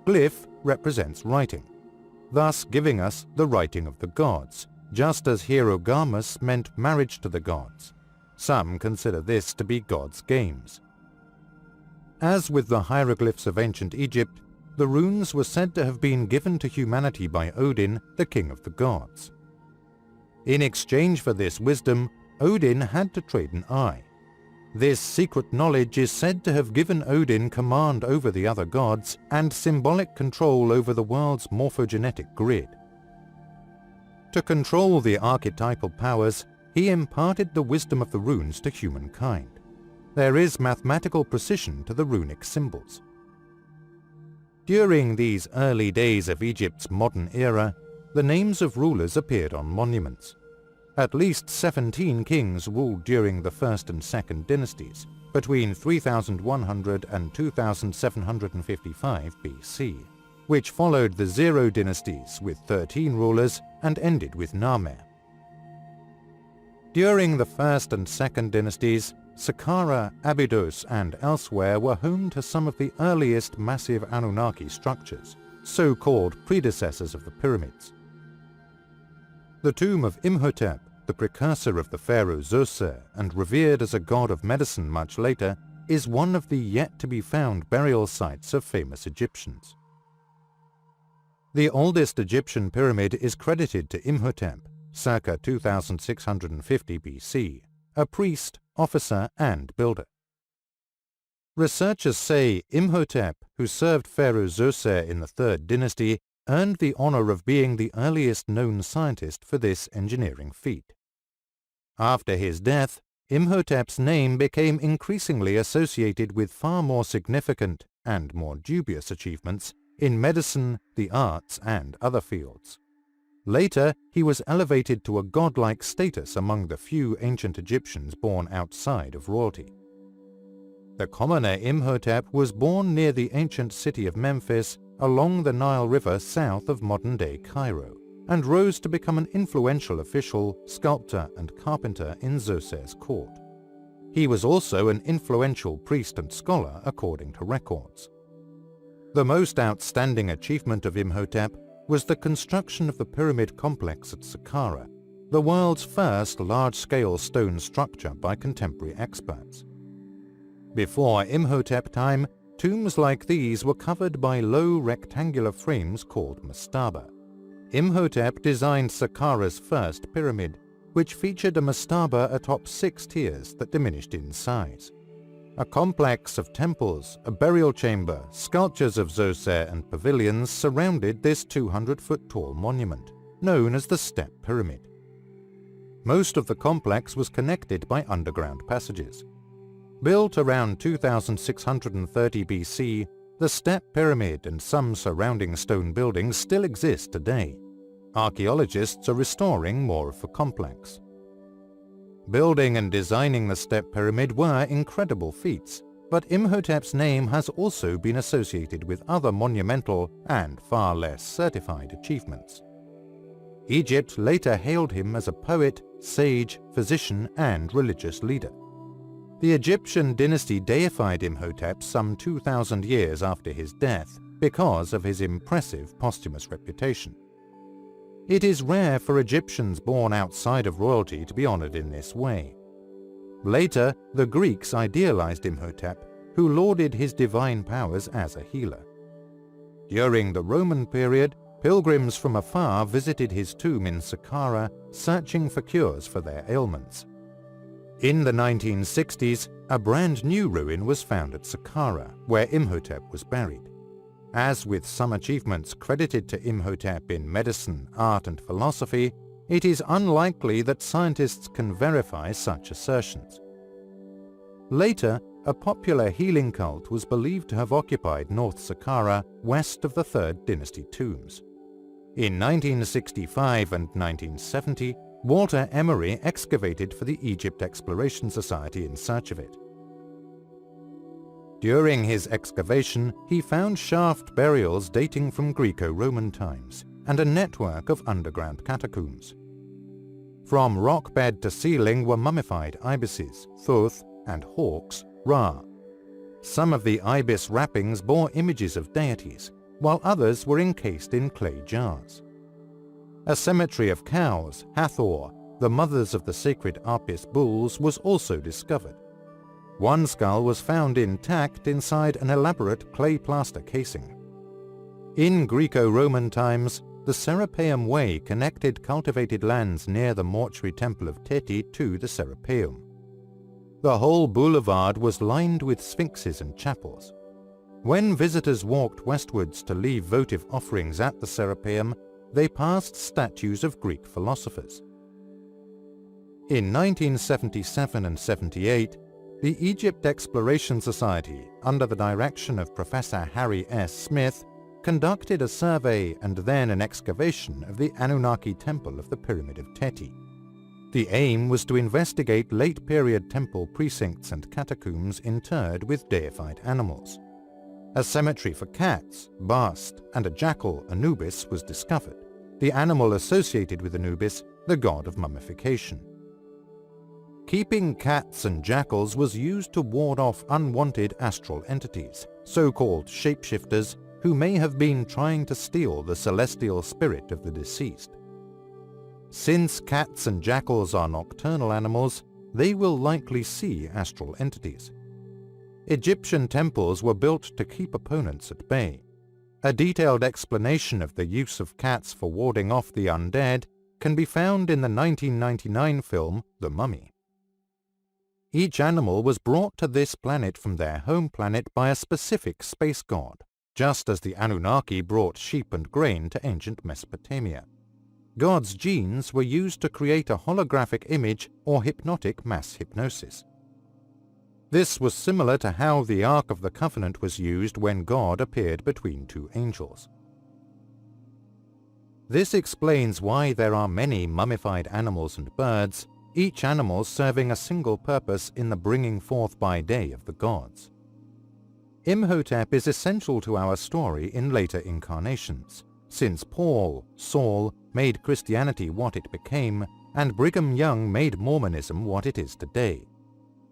Glyph represents writing, thus giving us the writing of the gods, just as hierogamous meant marriage to the gods. Some consider this to be God's games. As with the hieroglyphs of ancient Egypt, the runes were said to have been given to humanity by Odin, the king of the gods. In exchange for this wisdom, Odin had to trade an eye. This secret knowledge is said to have given Odin command over the other gods and symbolic control over the world's morphogenetic grid. To control the archetypal powers, he imparted the wisdom of the runes to humankind. There is mathematical precision to the runic symbols. During these early days of Egypt's modern era, the names of rulers appeared on monuments. At least 17 kings ruled during the First and Second dynasties, between 3100 and 2755 BC, which followed the Zero dynasties with 13 rulers and ended with Narmer. During the First and Second dynasties, Saqqara, Abydos, and elsewhere were home to some of the earliest massive Anunnaki structures, so-called predecessors of the pyramids. The tomb of Imhotep, the precursor of the pharaoh Zoser and revered as a god of medicine much later, is one of the yet-to-be-found burial sites of famous Egyptians. The oldest Egyptian pyramid is credited to Imhotep, circa 2650 BC, a priest, officer, and builder. Researchers say Imhotep, who served Pharaoh Zoser in the Third Dynasty, earned the honor of being the earliest known scientist for this engineering feat. After his death, Imhotep's name became increasingly associated with far more significant and more dubious achievements in medicine, the arts, and other fields. Later, he was elevated to a godlike status among the few ancient Egyptians born outside of royalty. The commoner Imhotep was born near the ancient city of Memphis along the Nile River south of modern-day Cairo, and rose to become an influential official, sculptor, and carpenter in Zoser's court. He was also an influential priest and scholar according to records. The most outstanding achievement of Imhotep was the construction of the pyramid complex at Saqqara, the world's first large-scale stone structure by contemporary experts. Before Imhotep time, tombs like these were covered by low rectangular frames called mastaba. Imhotep designed Saqqara's first pyramid, which featured a mastaba atop 6 tiers that diminished in size. A complex of temples, a burial chamber, sculptures of Zoser, and pavilions surrounded this 200-foot-tall monument, known as the Step Pyramid. Most of the complex was connected by underground passages. Built around 2630 BC, the Step Pyramid and some surrounding stone buildings still exist today. Archaeologists are restoring more of the complex. Building and designing the Step Pyramid were incredible feats, but Imhotep's name has also been associated with other monumental and far less certified achievements. Egypt later hailed him as a poet, sage, physician, and religious leader. The Egyptian dynasty deified Imhotep some 2,000 years after his death because of his impressive posthumous reputation. It is rare for Egyptians born outside of royalty to be honored in this way. Later, the Greeks idealized Imhotep, who lauded his divine powers as a healer. During the Roman period, pilgrims from afar visited his tomb in Saqqara, searching for cures for their ailments. In the 1960s, a brand new ruin was found at Saqqara, where Imhotep was buried. As with some achievements credited to Imhotep in medicine, art, and philosophy, it is unlikely that scientists can verify such assertions. Later, a popular healing cult was believed to have occupied North Saqqara west of the Third Dynasty tombs. In 1965 and 1970, Walter Emery excavated for the Egypt Exploration Society in search of it. During his excavation, he found shaft burials dating from Greco-Roman times and a network of underground catacombs. From rock bed to ceiling were mummified ibises, Thoth, and hawks, Ra. Some of the ibis wrappings bore images of deities, while others were encased in clay jars. A cemetery of cows, Hathor, the mothers of the sacred Apis bulls, was also discovered. One skull was found intact inside an elaborate clay plaster casing. In Greco-Roman times, the Serapeum Way connected cultivated lands near the mortuary temple of Teti to the Serapeum. The whole boulevard was lined with sphinxes and chapels. When visitors walked westwards to leave votive offerings at the Serapeum, they passed statues of Greek philosophers. In 1977 and 78, the Egypt Exploration Society, under the direction of Professor Harry S. Smith, conducted a survey and then an excavation of the Anunnaki temple of the Pyramid of Teti. The aim was to investigate late-period temple precincts and catacombs interred with deified animals. A cemetery for cats, Bast, and a jackal, Anubis, was discovered, the animal associated with Anubis, the god of mummification. Keeping cats and jackals was used to ward off unwanted astral entities, so-called shapeshifters, who may have been trying to steal the celestial spirit of the deceased. Since cats and jackals are nocturnal animals, they will likely see astral entities. Egyptian temples were built to keep opponents at bay. A detailed explanation of the use of cats for warding off the undead can be found in the 1999 film The Mummy. Each animal was brought to this planet from their home planet by a specific space god, just as the Anunnaki brought sheep and grain to ancient Mesopotamia. God's genes were used to create a holographic image or hypnotic mass hypnosis. This was similar to how the Ark of the Covenant was used when God appeared between two angels. This explains why there are many mummified animals and birds, each animal serving a single purpose in the bringing forth by day of the gods. Imhotep is essential to our story in later incarnations, since Paul, Saul, made Christianity what it became, and Brigham Young made Mormonism what it is today.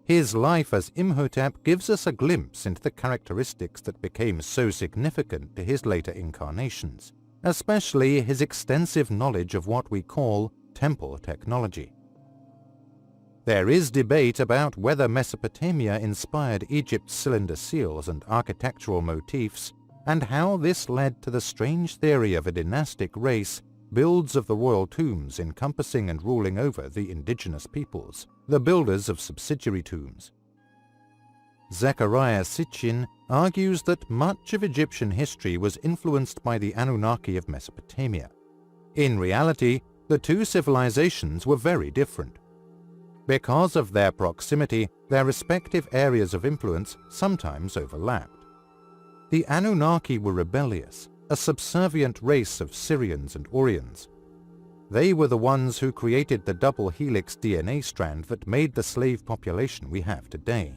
His life as Imhotep gives us a glimpse into the characteristics that became so significant to his later incarnations, especially his extensive knowledge of what we call temple technology. There is debate about whether Mesopotamia inspired Egypt's cylinder seals and architectural motifs, and how this led to the strange theory of a dynastic race, builds of the royal tombs encompassing and ruling over the indigenous peoples, the builders of subsidiary tombs. Zechariah Sitchin argues that much of Egyptian history was influenced by the Anunnaki of Mesopotamia. In reality, the two civilizations were very different. Because of their proximity, their respective areas of influence sometimes overlapped. The Anunnaki were rebellious, a subservient race of Syrians and Orions. They were the ones who created the double helix DNA strand that made the slave population we have today.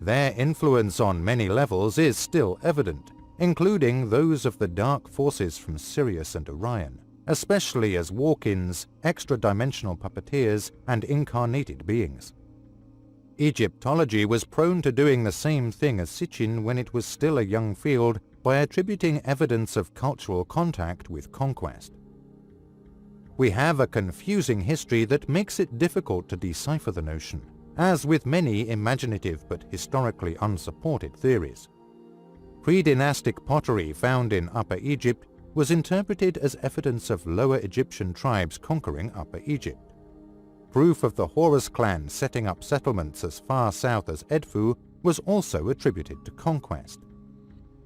Their influence on many levels is still evident, including those of the dark forces from Sirius and Orion, especially as walk-ins, extra-dimensional puppeteers, and incarnated beings. Egyptology was prone to doing the same thing as Sitchin when it was still a young field by attributing evidence of cultural contact with conquest. We have a confusing history that makes it difficult to decipher the notion, as with many imaginative but historically unsupported theories. Pre-dynastic pottery found in Upper Egypt was interpreted as evidence of Lower Egyptian tribes conquering Upper Egypt. Proof of the Horus clan setting up settlements as far south as Edfu was also attributed to conquest.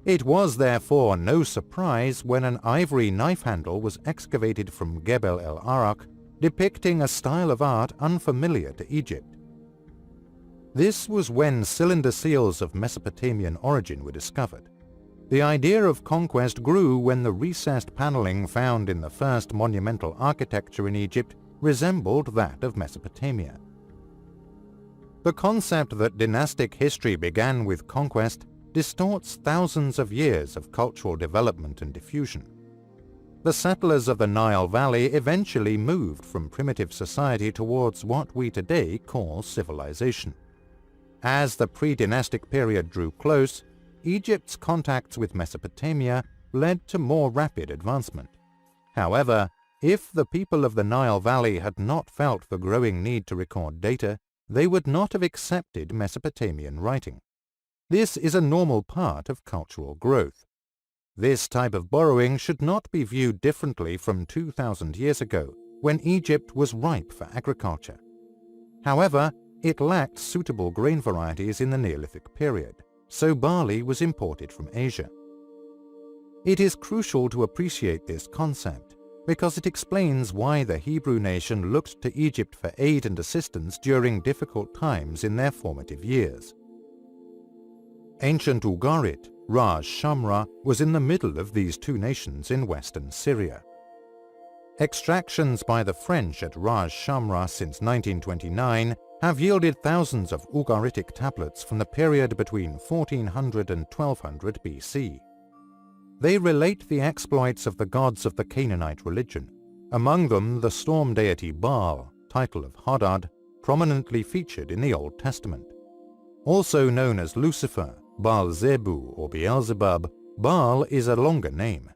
It was therefore no surprise when an ivory knife handle was excavated from Gebel el-Arak, depicting a style of art unfamiliar to Egypt. This was when cylinder seals of Mesopotamian origin were discovered. The idea of conquest grew when the recessed paneling found in the first monumental architecture in Egypt resembled that of Mesopotamia. The concept that dynastic history began with conquest distorts thousands of years of cultural development and diffusion. The settlers of the Nile Valley eventually moved from primitive society towards what we today call civilization. As the pre-dynastic period drew close, Egypt's contacts with Mesopotamia led to more rapid advancement. However, if the people of the Nile Valley had not felt the growing need to record data, they would not have accepted Mesopotamian writing. This is a normal part of cultural growth. This type of borrowing should not be viewed differently from 2,000 years ago, when Egypt was ripe for agriculture. However, it lacked suitable grain varieties in the Neolithic period, so barley was imported from Asia. It is crucial to appreciate this concept, because it explains why the Hebrew nation looked to Egypt for aid and assistance during difficult times in their formative years. Ancient Ugarit, Ras Shamra, was in the middle of these two nations in western Syria. Extractions by the French at Ras Shamra since 1929 have yielded thousands of Ugaritic tablets from the period between 1400 and 1200 BC. They relate the exploits of the gods of the Canaanite religion, among them the storm deity Baal, title of Hadad, prominently featured in the Old Testament. Also known as Lucifer, Baal-Zebu or Beelzebub, Baal is a longer name.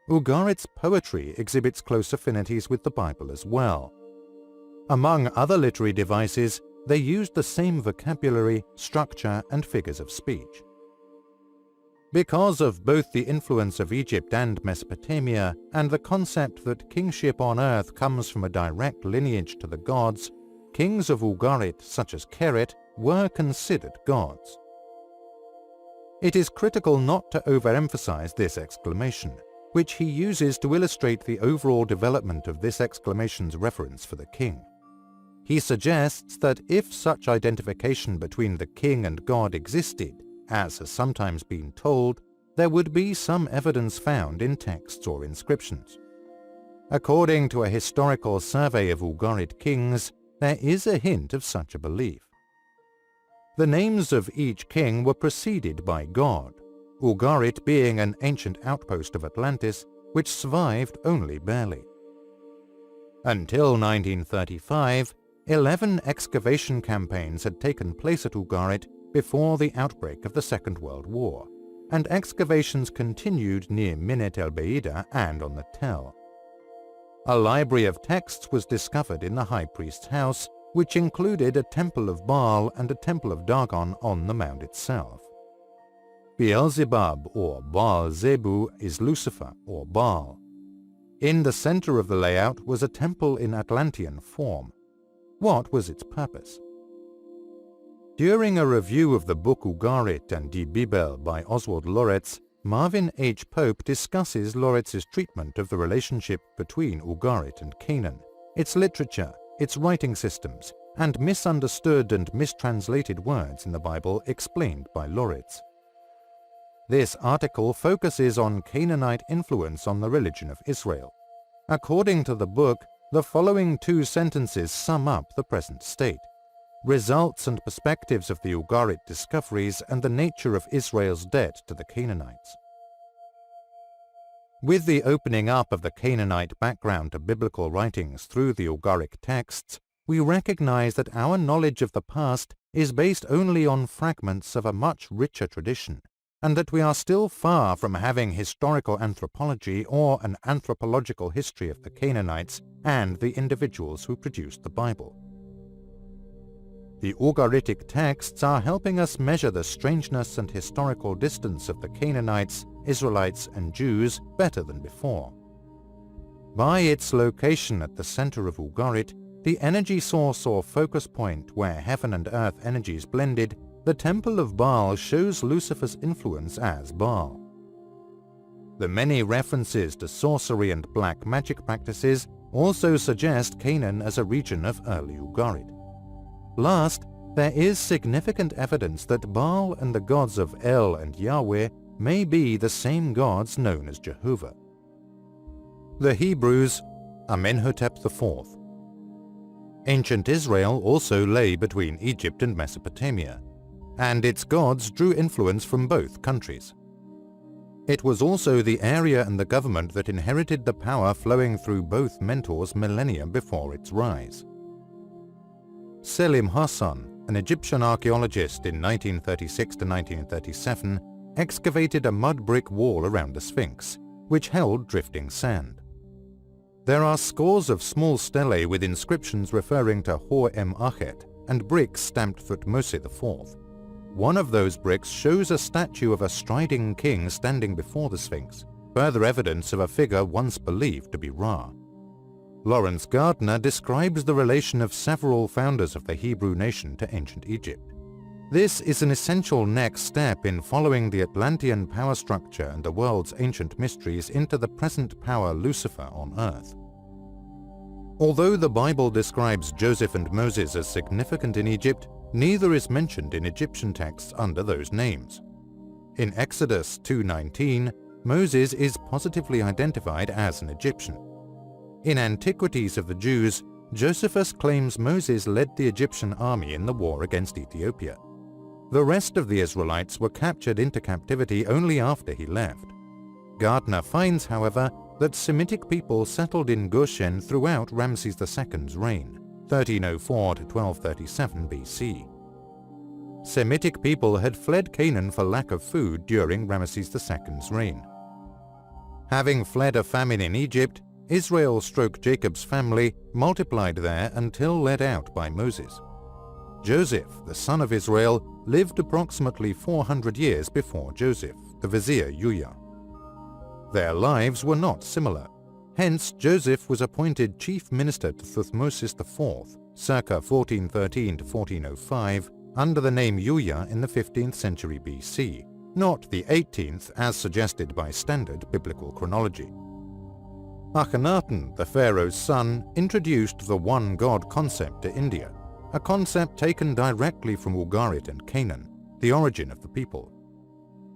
Ugarit's poetry exhibits close affinities with the Bible as well. Among other literary devices, they used the same vocabulary, structure, and figures of speech. Because of both the influence of Egypt and Mesopotamia and the concept that kingship on earth comes from a direct lineage to the gods, kings of Ugarit such as Keret were considered gods. It is critical not to overemphasize this exclamation, which he uses to illustrate the overall development of this exclamation's reference for the king. He suggests that if such identification between the king and God existed, as has sometimes been told, there would be some evidence found in texts or inscriptions. According to a historical survey of Ugarit kings, there is a hint of such a belief. The names of each king were preceded by God, Ugarit being an ancient outpost of Atlantis which survived only barely. Until 1935, 11 excavation campaigns had taken place at Ugarit before the outbreak of the Second World War, and excavations continued near Minet el-Beida and on the Tell. A library of texts was discovered in the high priest's house, which included a temple of Baal and a temple of Dagon on the mound itself. Beelzebub or Baal-Zebu is Lucifer or Baal. In the center of the layout was a temple in Atlantean form. What was its purpose? During a review of the book Ugarit and Die Bibel by Oswald Loretz, Marvin H. Pope discusses Loretz's treatment of the relationship between Ugarit and Canaan, its literature, its writing systems, and misunderstood and mistranslated words in the Bible explained by Loretz. This article focuses on Canaanite influence on the religion of Israel. According to the book, the following two sentences sum up the present state: results and perspectives of the Ugarit discoveries and the nature of Israel's debt to the Canaanites. With the opening up of the Canaanite background to biblical writings through the Ugaric texts, we recognize that our knowledge of the past is based only on fragments of a much richer tradition, and that we are still far from having historical anthropology or an anthropological history of the Canaanites and the individuals who produced the Bible. The Ugaritic texts are helping us measure the strangeness and historical distance of the Canaanites, Israelites, and Jews better than before. By its location at the center of Ugarit, the energy source or focus point where heaven and earth energies blended, the Temple of Baal shows Lucifer's influence as Baal. The many references to sorcery and black magic practices also suggest Canaan as a region of early Ugarit. Last, there is significant evidence that Baal and the gods of El and Yahweh may be the same gods known as Jehovah. The Hebrews, Amenhotep IV. Ancient Israel also lay between Egypt and Mesopotamia, and its gods drew influence from both countries. It was also the area and the government that inherited the power flowing through both mentors millennia before its rise. Selim Hassan, an Egyptian archaeologist in 1936 to 1937, excavated a mud brick wall around the Sphinx, which held drifting sand. There are scores of small stelae with inscriptions referring to Hor-em-Akhet and bricks stamped Thutmose IV. One of those bricks shows a statue of a striding king standing before the Sphinx, further evidence of a figure once believed to be Ra. Lawrence Gardner describes the relation of several founders of the Hebrew nation to ancient Egypt. This is an essential next step in following the Atlantean power structure and the world's ancient mysteries into the present power Lucifer on earth. Although the Bible describes Joseph and Moses as significant in Egypt, neither is mentioned in Egyptian texts under those names. In Exodus 2:19, Moses is positively identified as an Egyptian. In Antiquities of the Jews, Josephus claims Moses led the Egyptian army in the war against Ethiopia. The rest of the Israelites were captured into captivity only after he left. Gardner finds, however, that Semitic people settled in Goshen throughout Ramses II's reign, 1304 to 1237 BC. Semitic people had fled Canaan for lack of food during Ramses II's reign. Having fled a famine in Egypt, Israel/Jacob's family multiplied there until led out by Moses. Joseph, the son of Israel, lived approximately 400 years before Joseph, the vizier Yuya. Their lives were not similar. Hence, Joseph was appointed chief minister to Thutmosis IV, circa 1413 to 1405, under the name Yuya in the 15th century BC, not the 18th as suggested by standard biblical chronology. Akhenaten, the pharaoh's son, introduced the one God concept to India, a concept taken directly from Ugarit and Canaan, the origin of the people.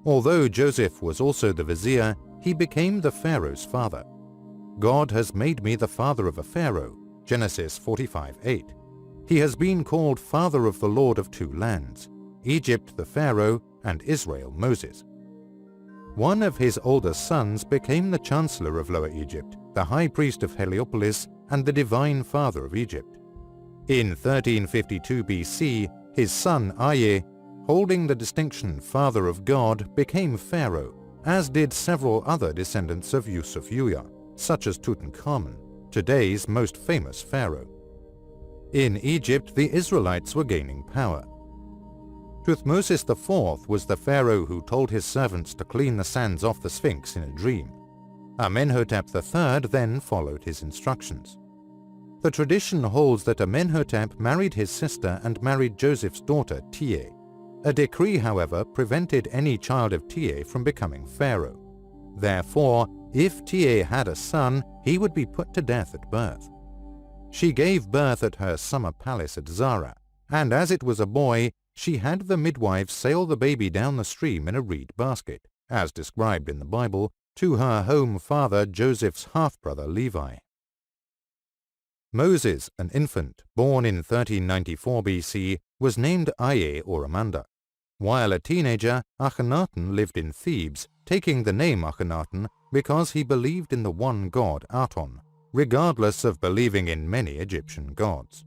Although Joseph was also the vizier, he became the pharaoh's father. God has made me the father of a pharaoh, Genesis 45:8. He has been called father of the Lord of two lands, Egypt the pharaoh and Israel Moses. One of his older sons became the chancellor of Lower Egypt, the high priest of Heliopolis, and the divine father of Egypt. In 1352 BC, his son Aye, holding the distinction Father of God, became pharaoh, as did several other descendants of Yusuf Yuya, such as Tutankhamun, today's most famous pharaoh. In Egypt, the Israelites were gaining power. Thutmosis IV was the pharaoh who told his servants to clean the sands off the Sphinx in a dream. Amenhotep III then followed his instructions. The tradition holds that Amenhotep married his sister and married Joseph's daughter Tiye. A decree, however, prevented any child of Tiye from becoming pharaoh. Therefore, if Tiye had a son, he would be put to death at birth. She gave birth at her summer palace at Zara, and as it was a boy, she had the midwife sail the baby down the stream in a reed basket, as described in the Bible, to her home father Joseph's half-brother Levi. Moses, an infant, born in 1394 BC, was named Aye or Amanda. While a teenager, Akhenaten lived in Thebes, taking the name Akhenaten because he believed in the one god Aton, regardless of believing in many Egyptian gods.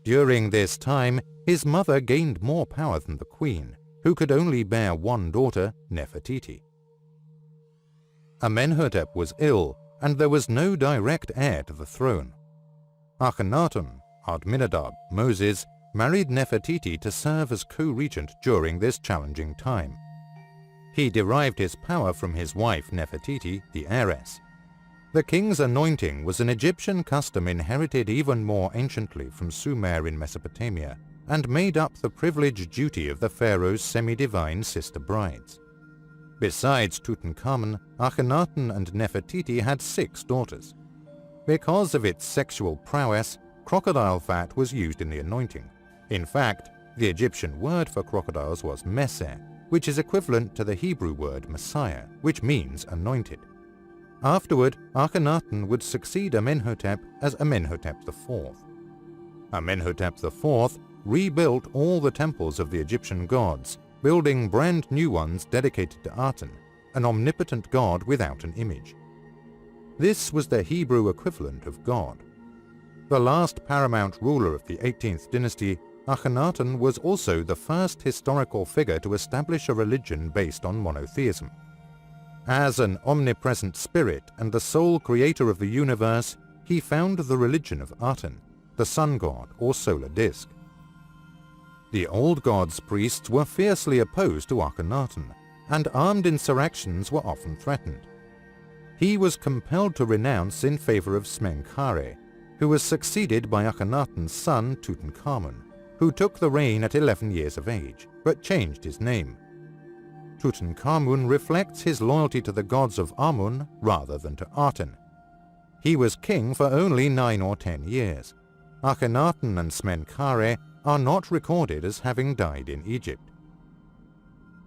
During this time, his mother gained more power than the queen, who could only bear one daughter, Nefertiti. Amenhotep was ill, and there was no direct heir to the throne. Akhenaten, Adminadab, Moses, married Nefertiti to serve as co-regent during this challenging time. He derived his power from his wife Nefertiti, the heiress. The king's anointing was an Egyptian custom inherited even more anciently from Sumer in Mesopotamia, and made up the privileged duty of the pharaoh's semi-divine sister brides. Besides Tutankhamun, Akhenaten and Nefertiti had 6 daughters. Because of its sexual prowess, crocodile fat was used in the anointing. In fact, the Egyptian word for crocodiles was Messer, which is equivalent to the Hebrew word Messiah, which means anointed. Afterward, Akhenaten would succeed Amenhotep as Amenhotep IV. Amenhotep IV rebuilt all the temples of the Egyptian gods, building brand new ones dedicated to Aten, an omnipotent god without an image. This was the Hebrew equivalent of God. The last paramount ruler of the 18th dynasty, Akhenaten was also the first historical figure to establish a religion based on monotheism. As an omnipresent spirit and the sole creator of the universe, he founded the religion of Aten, the sun god or solar disk. The old gods' priests were fiercely opposed to Akhenaten, and armed insurrections were often threatened. He was compelled to renounce in favor of Smenkhare, who was succeeded by Akhenaten's son Tutankhamun, who took the reign at 11 years of age, but changed his name. Tutankhamun reflects his loyalty to the gods of Amun rather than to Aten. He was king for only 9 or 10 years. Akhenaten and Smenkhare are not recorded as having died in Egypt.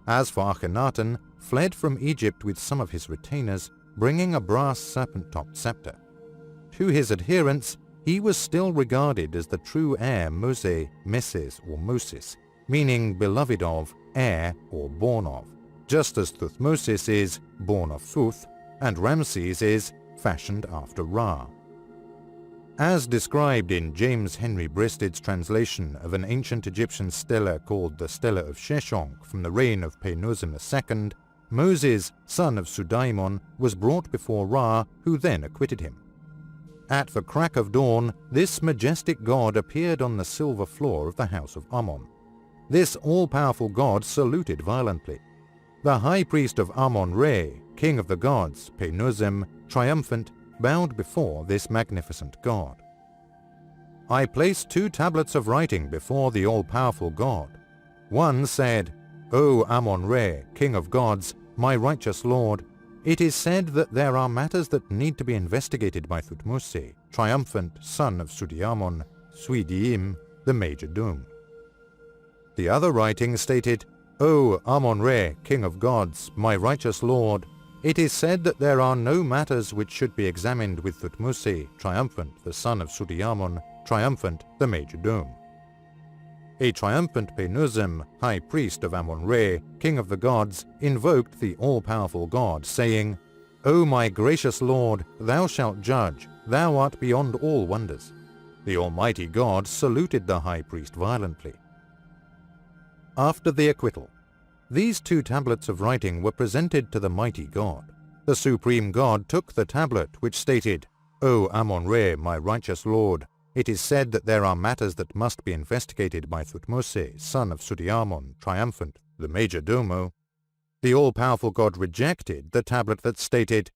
As for Akhenaten, fled from Egypt with some of his retainers, bringing a brass serpent-topped scepter. To his adherents, he was still regarded as the true heir Mose, Meses or Moses, meaning beloved of, heir or born of, just as Thutmosis is born of Thuth and Ramses is fashioned after Ra. As described in James Henry Bristed's translation of an ancient Egyptian stela called the Stela of Sheshonq from the reign of Penuzim II, Moses, son of Sudaimon, was brought before Ra, who then acquitted him. At the crack of dawn, this majestic god appeared on the silver floor of the house of Ammon. This all-powerful god saluted violently. The high priest of Amon-Re, king of the gods, Penuzim, triumphant, bowed before this magnificent god. I placed 2 tablets of writing before the all-powerful god. One said, O Amon-Re, king of gods, my righteous lord, it is said that there are matters that need to be investigated by Thutmose, triumphant son of Sudiamon, Suidiim, the major doom. The other writing stated, O Amon-Re, king of gods, my righteous lord, it is said that there are no matters which should be examined with Thutmose, triumphant, the son of Sudiamon, triumphant, the major doom. A triumphant Penuzim, high priest of Amon-Re, king of the gods, invoked the all-powerful god, saying, O my gracious lord, thou shalt judge, thou art beyond all wonders. The almighty god saluted the high priest violently. After the acquittal, these 2 tablets of writing were presented to the mighty god. The supreme god took the tablet which stated, O Amon-Re, my righteous lord, it is said that there are matters that must be investigated by Thutmose, son of Sudiamon, triumphant, the major domo. The all-powerful god rejected the tablet that stated,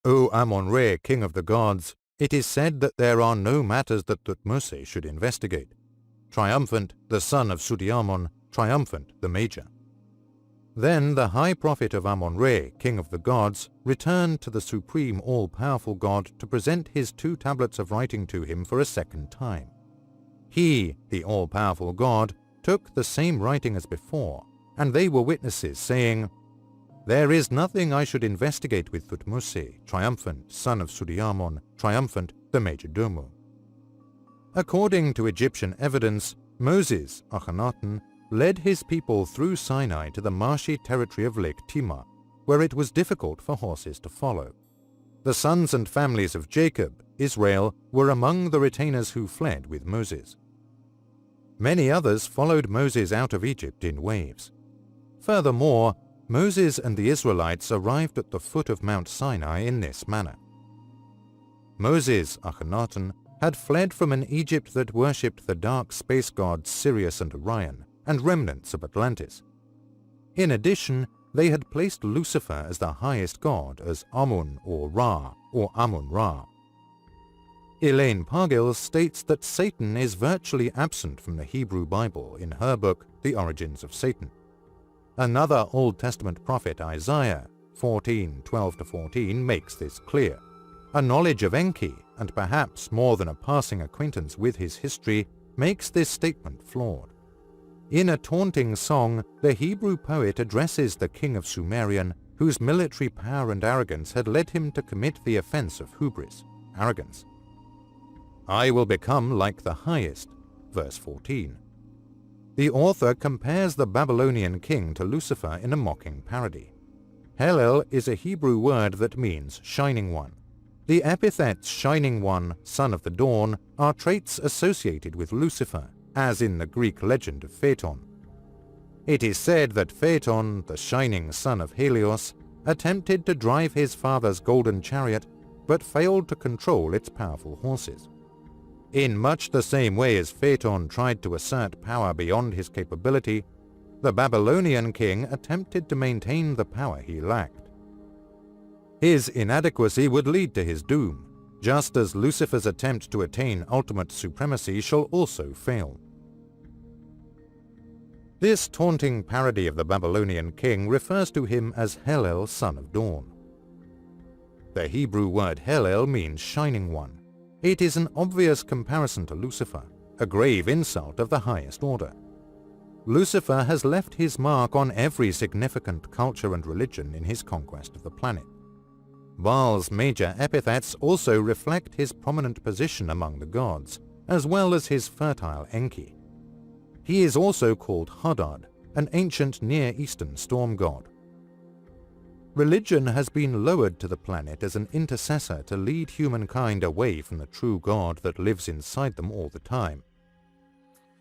O Amon-Re, king of the gods, it is said that there are no matters that Thutmose should investigate. Triumphant, the son of Sudiamon, triumphant, the major. Then the high prophet of Amon-Re, king of the gods, returned to the supreme all-powerful god to present his 2 tablets of writing to him for a second time. He, the all-powerful god, took the same writing as before, and they were witnesses, saying, There is nothing I should investigate with Thutmose, triumphant, son of Sudiamon, triumphant, the major domo. According to Egyptian evidence, Moses, Akhenaten, led his people through Sinai to the marshy territory of Lake Timah, where it was difficult for horses to follow. The sons and families of Jacob, Israel, were among the retainers who fled with Moses. Many others followed Moses out of Egypt in waves. Furthermore, Moses and the Israelites arrived at the foot of Mount Sinai in this manner. Moses, Akhenaten, had fled from an Egypt that worshipped the dark space gods Sirius and Orion, and remnants of Atlantis. In addition, they had placed Lucifer as the highest god, as Amun or Ra, or Amun-Ra. Elaine Pargill states that Satan is virtually absent from the Hebrew Bible in her book The Origins of Satan. Another Old Testament prophet, Isaiah 14:12-14, makes this clear. A knowledge of Enki, and perhaps more than a passing acquaintance with his history, makes this statement flawed. In a taunting song, the Hebrew poet addresses the king of Sumerian, whose military power and arrogance had led him to commit the offense of hubris, arrogance. I will become like the highest, verse 14. The author compares the Babylonian king to Lucifer in a mocking parody. Hellel is a Hebrew word that means shining one. The epithets shining one, son of the dawn, are traits associated with Lucifer, as in the Greek legend of Phaeton. It is said that Phaeton, the shining son of Helios, attempted to drive his father's golden chariot, but failed to control its powerful horses. In much the same way as Phaeton tried to assert power beyond his capability, the Babylonian king attempted to maintain the power he lacked. His inadequacy would lead to his doom, just as Lucifer's attempt to attain ultimate supremacy shall also fail. This taunting parody of the Babylonian king refers to him as Hellel, son of dawn. The Hebrew word Hellel means shining one. It is an obvious comparison to Lucifer, a grave insult of the highest order. Lucifer has left his mark on every significant culture and religion in his conquest of the planet. Baal's major epithets also reflect his prominent position among the gods, as well as his fertile Enki. He is also called Hadad, an ancient Near Eastern storm god. Religion has been lowered to the planet as an intercessor to lead humankind away from the true God that lives inside them all the time.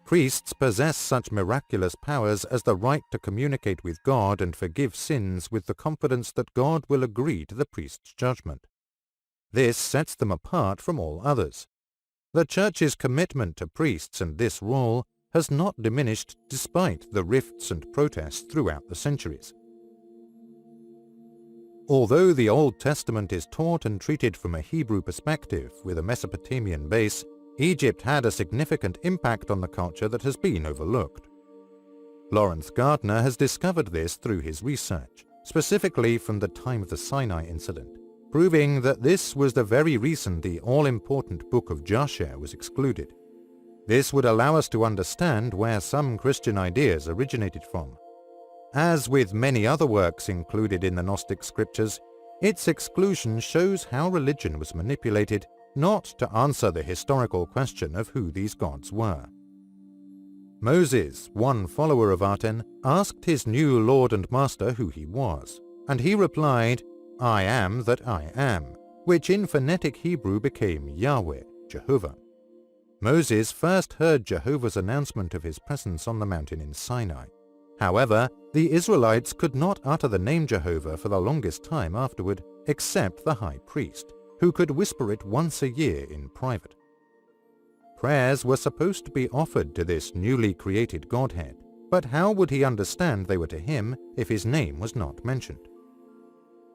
Priests possess such miraculous powers as the right to communicate with God and forgive sins with the confidence that God will agree to the priest's judgment. This sets them apart from all others. The Church's commitment to priests and this role has not diminished despite the rifts and protests throughout the centuries. Although the Old Testament is taught and treated from a Hebrew perspective with a Mesopotamian base, Egypt had a significant impact on the culture that has been overlooked. Lawrence Gardner has discovered this through his research, specifically from the time of the Sinai incident, proving that this was the very reason the all-important Book of Jasher was excluded. This would allow us to understand where some Christian ideas originated from. As with many other works included in the Gnostic scriptures, its exclusion shows how religion was manipulated not to answer the historical question of who these gods were. Moses, one follower of Aten, asked his new Lord and Master who he was, and he replied, "I am that I am," which in phonetic Hebrew became Yahweh, Jehovah. Moses first heard Jehovah's announcement of his presence on the mountain in Sinai. However, the Israelites could not utter the name Jehovah for the longest time afterward, except the high priest, who could whisper it once a year in private. Prayers were supposed to be offered to this newly created Godhead, but how would he understand they were to him if his name was not mentioned?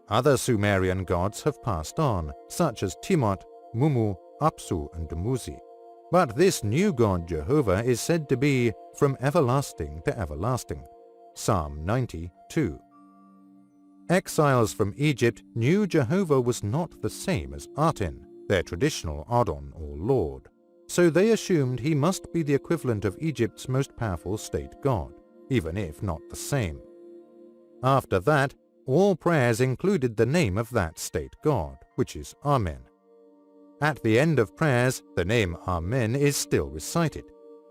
Other Sumerian gods have passed on, such as Tiamat, Mumu, Apsu, and Dumuzi. But this new God Jehovah is said to be from everlasting to everlasting. Psalm 90:2. Exiles from Egypt knew Jehovah was not the same as Aten, their traditional Adon or Lord, so they assumed he must be the equivalent of Egypt's most powerful state god, even if not the same. After that, all prayers included the name of that state god, which is Amen. At the end of prayers, the name Amen is still recited.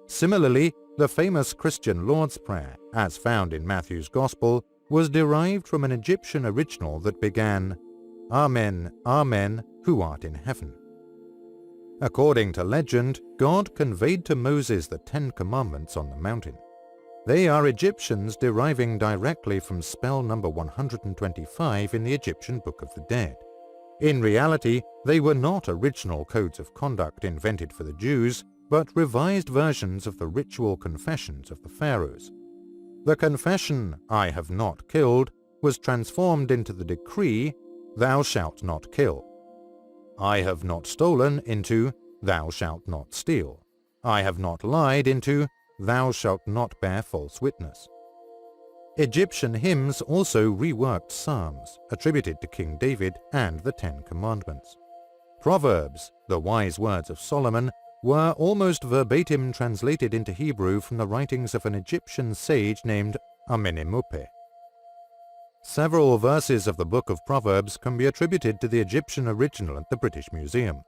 Similarly, the famous Christian Lord's Prayer, as found in Matthew's Gospel, was derived from an Egyptian original that began, Amen, Amen, who art in heaven. According to legend, God conveyed to Moses the 10 Commandments on the mountain. They are Egyptians deriving directly from spell number 125 in the Egyptian Book of the Dead. In reality, they were not original codes of conduct invented for the Jews, but revised versions of the ritual confessions of the pharaohs. The confession, "I have not killed," was transformed into the decree, "Thou shalt not kill." "I have not stolen" into "Thou shalt not steal." "I have not lied" into "Thou shalt not bear false witness." Egyptian hymns also reworked psalms, attributed to King David and the 10 Commandments. Proverbs, the wise words of Solomon, were almost verbatim translated into Hebrew from the writings of an Egyptian sage named Amenemope. Several verses of the Book of Proverbs can be attributed to the Egyptian original at the British Museum.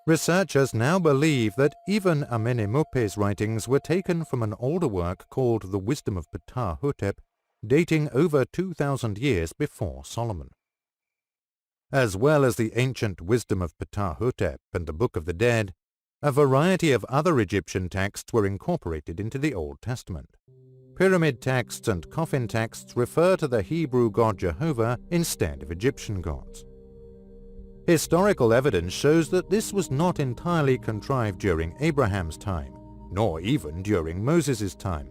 Researchers now believe that even Amenemope's writings were taken from an older work called The Wisdom of Ptah-hotep, dating over 2,000 years before Solomon. As well as the ancient Wisdom of Ptah-hotep and the Book of the Dead, a variety of other Egyptian texts were incorporated into the Old Testament. Pyramid texts and coffin texts refer to the Hebrew god Jehovah instead of Egyptian gods. Historical evidence shows that this was not entirely contrived during Abraham's time, nor even during Moses' time.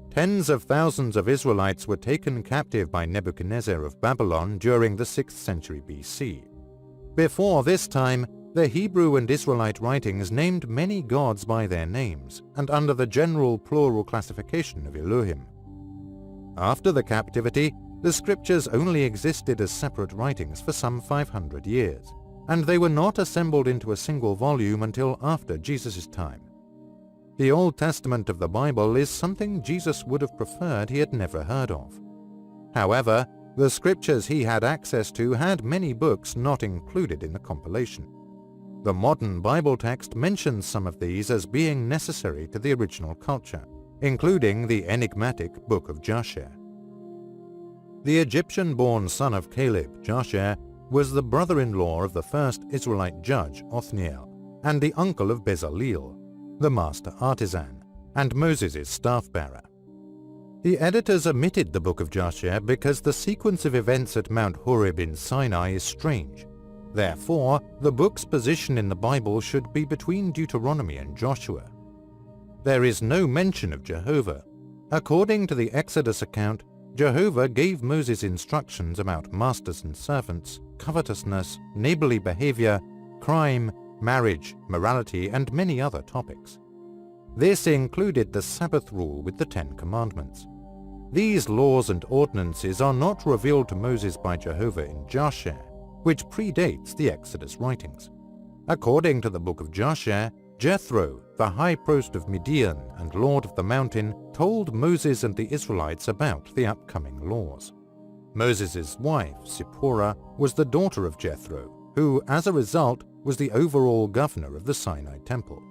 Tens of thousands of Israelites were taken captive by Nebuchadnezzar of Babylon during the 6th century BC. Before this time, the Hebrew and Israelite writings named many gods by their names and under the general plural classification of Elohim. After the captivity, the scriptures only existed as separate writings for some 500 years, and they were not assembled into a single volume until after Jesus' time. The Old Testament of the Bible is something Jesus would have preferred he had never heard of. However, the scriptures he had access to had many books not included in the compilation. The modern Bible text mentions some of these as being necessary to the original culture, including the enigmatic Book of Jasher. The Egyptian-born son of Caleb, Jasher, was the brother-in-law of the first Israelite judge, Othniel, and the uncle of Bezaleel, the master artisan, and Moses' staff-bearer. The editors omitted the Book of Jasher because the sequence of events at Mount Horeb in Sinai is strange. Therefore, the book's position in the Bible should be between Deuteronomy and Joshua. There is no mention of Jehovah. According to the Exodus account, Jehovah gave Moses instructions about masters and servants, covetousness, neighborly behavior, crime, marriage, morality, and many other topics. This included the Sabbath rule with the 10 Commandments. These laws and ordinances are not revealed to Moses by Jehovah in Jasher, which predates the Exodus writings. According to the Book of Jasher, Jethro, the high priest of Midian and lord of the mountain, told Moses and the Israelites about the upcoming laws. Moses' wife, Zipporah, was the daughter of Jethro, who, as a result, was the overall governor of the Sinai Temple.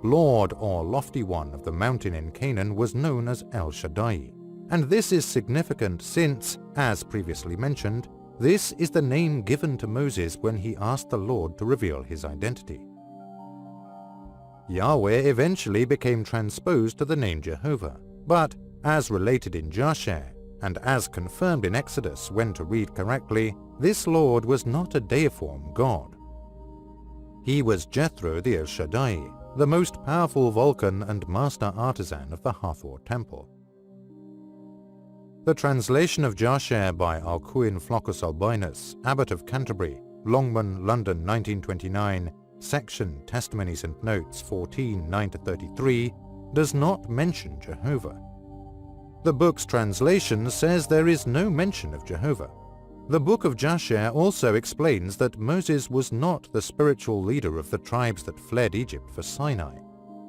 Lord or Lofty One of the mountain in Canaan was known as El Shaddai, and this is significant since, as previously mentioned, this is the name given to Moses when he asked the Lord to reveal his identity. Yahweh eventually became transposed to the name Jehovah, but, as related in Jasher, and as confirmed in Exodus when to read correctly, this Lord was not a deiform god. He was Jethro the El Shaddai, the most powerful Vulcan and master artisan of the Hathor Temple. The translation of Jasher by Alcuin Flaccus Albinus, Abbot of Canterbury, Longman, London 1929, section Testimonies and Notes 14, 9-33, does not mention Jehovah. The book's translation says there is no mention of Jehovah. The Book of Jasher also explains that Moses was not the spiritual leader of the tribes that fled Egypt for Sinai.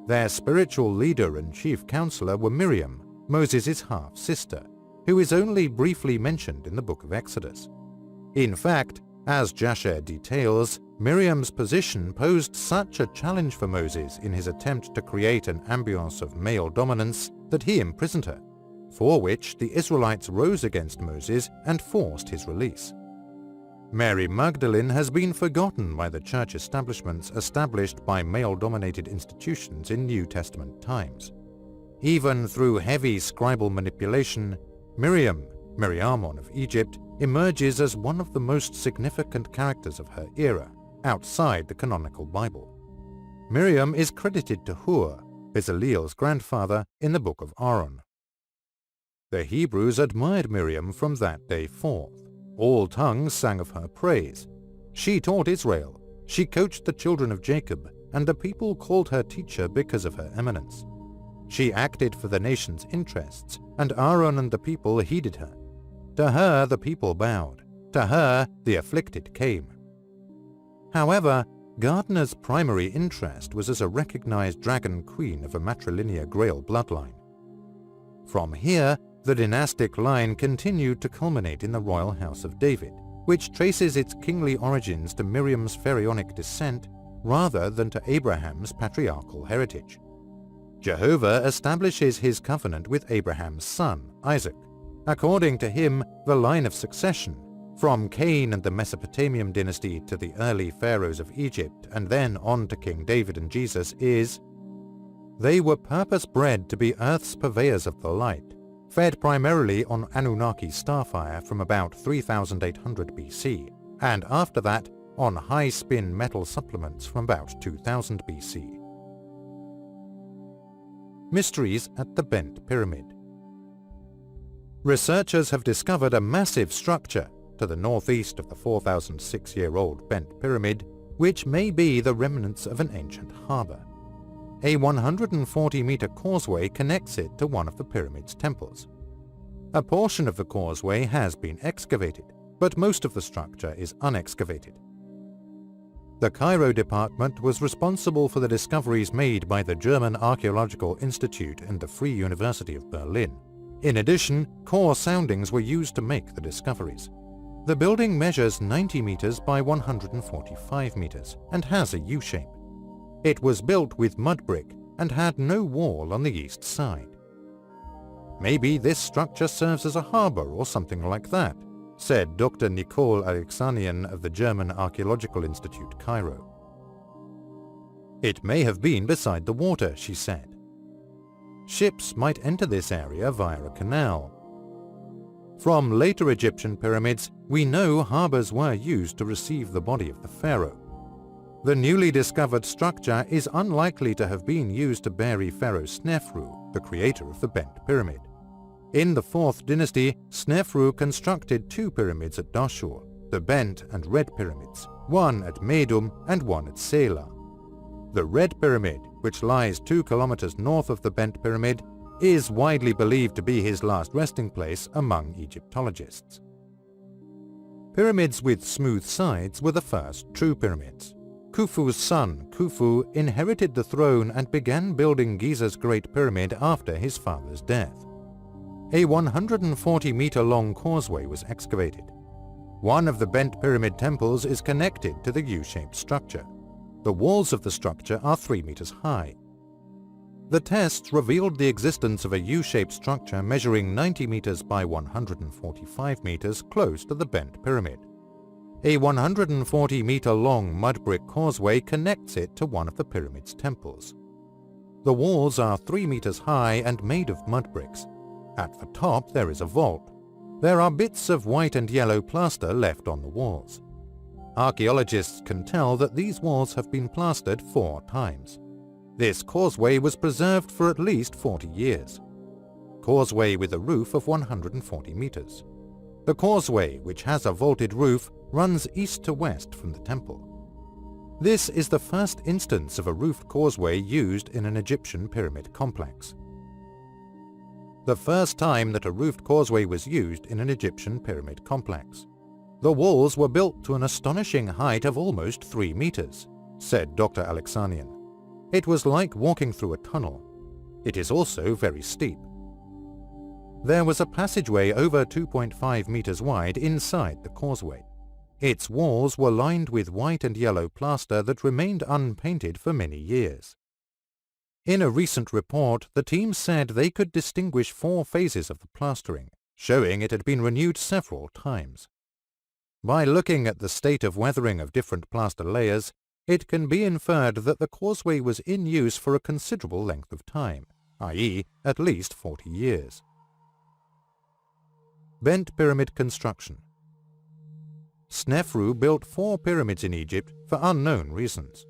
Their spiritual leader and chief counselor were Miriam, Moses' half-sister, who is only briefly mentioned in the Book of Exodus. In fact, as Jasher details, Miriam's position posed such a challenge for Moses in his attempt to create an ambiance of male dominance that he imprisoned her, for which the Israelites rose against Moses and forced his release. Mary Magdalene has been forgotten by the church establishments established by male-dominated institutions in New Testament times. Even through heavy scribal manipulation, Miriamon of Egypt, emerges as one of the most significant characters of her era, outside the canonical Bible. Miriam is credited to Hur, Bezalel's grandfather, in the Book of Aaron. The Hebrews admired Miriam from that day forth. All tongues sang of her praise. She taught Israel, she coached the children of Jacob, and the people called her teacher because of her eminence. She acted for the nation's interests, and Aaron and the people heeded her. To her the people bowed. To her the afflicted came. However, Gardner's primary interest was as a recognized dragon queen of a matrilinear Grail bloodline. From here, the dynastic line continued to culminate in the royal house of David, which traces its kingly origins to Miriam's pharaonic descent rather than to Abraham's patriarchal heritage. Jehovah establishes his covenant with Abraham's son, Isaac. According to him, the line of succession, from Cain and the Mesopotamian dynasty to the early pharaohs of Egypt and then on to King David and Jesus, is: they were purpose-bred to be Earth's purveyors of the light, fed primarily on Anunnaki starfire from about 3800 BC, and after that on high-spin metal supplements from about 2000 BC. Mysteries at the Bent Pyramid. Researchers have discovered a massive structure to the northeast of the 4,006-year-old Bent Pyramid, which may be the remnants of an ancient harbor. A 140-meter causeway connects it to one of the pyramid's temples. A portion of the causeway has been excavated, but most of the structure is unexcavated. The Cairo department was responsible for the discoveries made by the German Archaeological Institute and the Free University of Berlin. In addition, core soundings were used to make the discoveries. The building measures 90 meters by 145 meters and has a U-shape. It was built with mud brick and had no wall on the east side. Maybe this structure serves as a harbor or something like that, said Dr. Nicole Alexanian of the German Archaeological Institute, Cairo. It may have been beside the water, she said. Ships might enter this area via a canal. From later Egyptian pyramids, we know harbors were used to receive the body of the pharaoh. The newly discovered structure is unlikely to have been used to bury Pharaoh Snefru, the creator of the Bent Pyramid. In the 4th dynasty, Snefru constructed 2 pyramids at Dashur, the Bent and Red Pyramids, one at Medum and one at Sela. The Red Pyramid, which lies 2 kilometers north of the Bent Pyramid, is widely believed to be his last resting place among Egyptologists. Pyramids with smooth sides were the first true pyramids. Khufu's son, Khufu, inherited the throne and began building Giza's Great Pyramid after his father's death. A 140-meter-long causeway was excavated. One of the Bent Pyramid temples is connected to the U-shaped structure. The walls of the structure are 3 meters high. The tests revealed the existence of a U-shaped structure measuring 90 meters by 145 meters close to the Bent Pyramid. A 140-meter-long mud brick causeway connects it to one of the pyramid's temples. The walls are 3 meters high and made of mud bricks. At the top there is a vault. There are bits of white and yellow plaster left on the walls. Archaeologists can tell that these walls have been plastered 4 times. This causeway was preserved for at least 40 years. Causeway with a roof of 140 meters. The causeway, which has a vaulted roof, runs east to west from the temple. This is the first instance of a roofed causeway used in an Egyptian pyramid complex. The first time that a roofed causeway was used in an Egyptian pyramid complex. The walls were built to an astonishing height of almost 3 meters, said Dr. Alexanian. It was like walking through a tunnel. It is also very steep. There was a passageway over 2.5 meters wide inside the causeway. Its walls were lined with white and yellow plaster that remained unpainted for many years. In a recent report, the team said they could distinguish 4 phases of the plastering, showing it had been renewed several times. By looking at the state of weathering of different plaster layers, it can be inferred that the causeway was in use for a considerable length of time, i.e. at least 40 years. Bent pyramid construction. Snefru built 4 pyramids in Egypt for unknown reasons.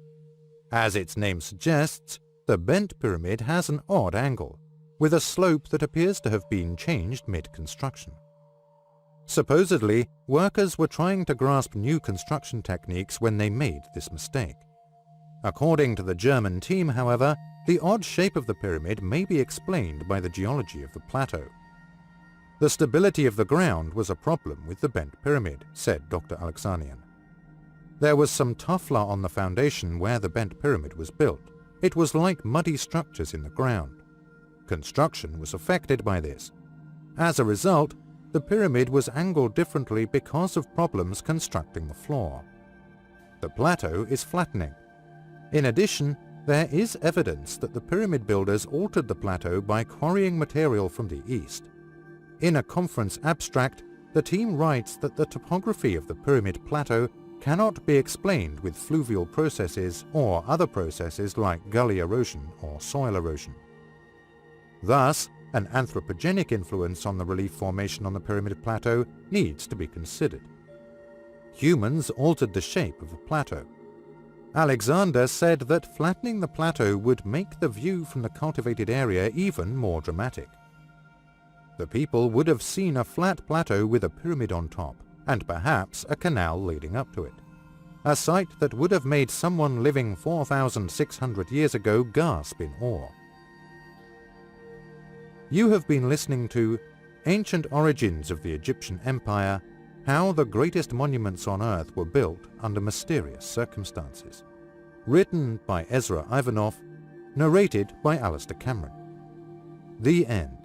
As its name suggests, the bent pyramid has an odd angle, with a slope that appears to have been changed mid-construction. Supposedly, workers were trying to grasp new construction techniques when they made this mistake. According to the German team, however, the odd shape of the pyramid may be explained by the geology of the plateau. The stability of the ground was a problem with the bent pyramid, said Dr. Alexanian. There was some tuffler on the foundation where the bent pyramid was built. It was like muddy structures in the ground. Construction was affected by this. As a result, the pyramid was angled differently because of problems constructing the floor. The plateau is flattening. In addition, there is evidence that the pyramid builders altered the plateau by quarrying material from the east. In a conference abstract, the team writes that the topography of the pyramid plateau cannot be explained with fluvial processes or other processes like gully erosion or soil erosion. Thus, an anthropogenic influence on the relief formation on the pyramid plateau needs to be considered. Humans altered the shape of the plateau. Alexander said that flattening the plateau would make the view from the cultivated area even more dramatic. The people would have seen a flat plateau with a pyramid on top, and perhaps a canal leading up to it. A sight that would have made someone living 4,600 years ago gasp in awe. You have been listening to Ancient Origins of the Egyptian Empire, How the Greatest Monuments on Earth Were Built Under Mysterious Circumstances. Written by Ezra Ivanov, narrated by Alistair Cameron. The end.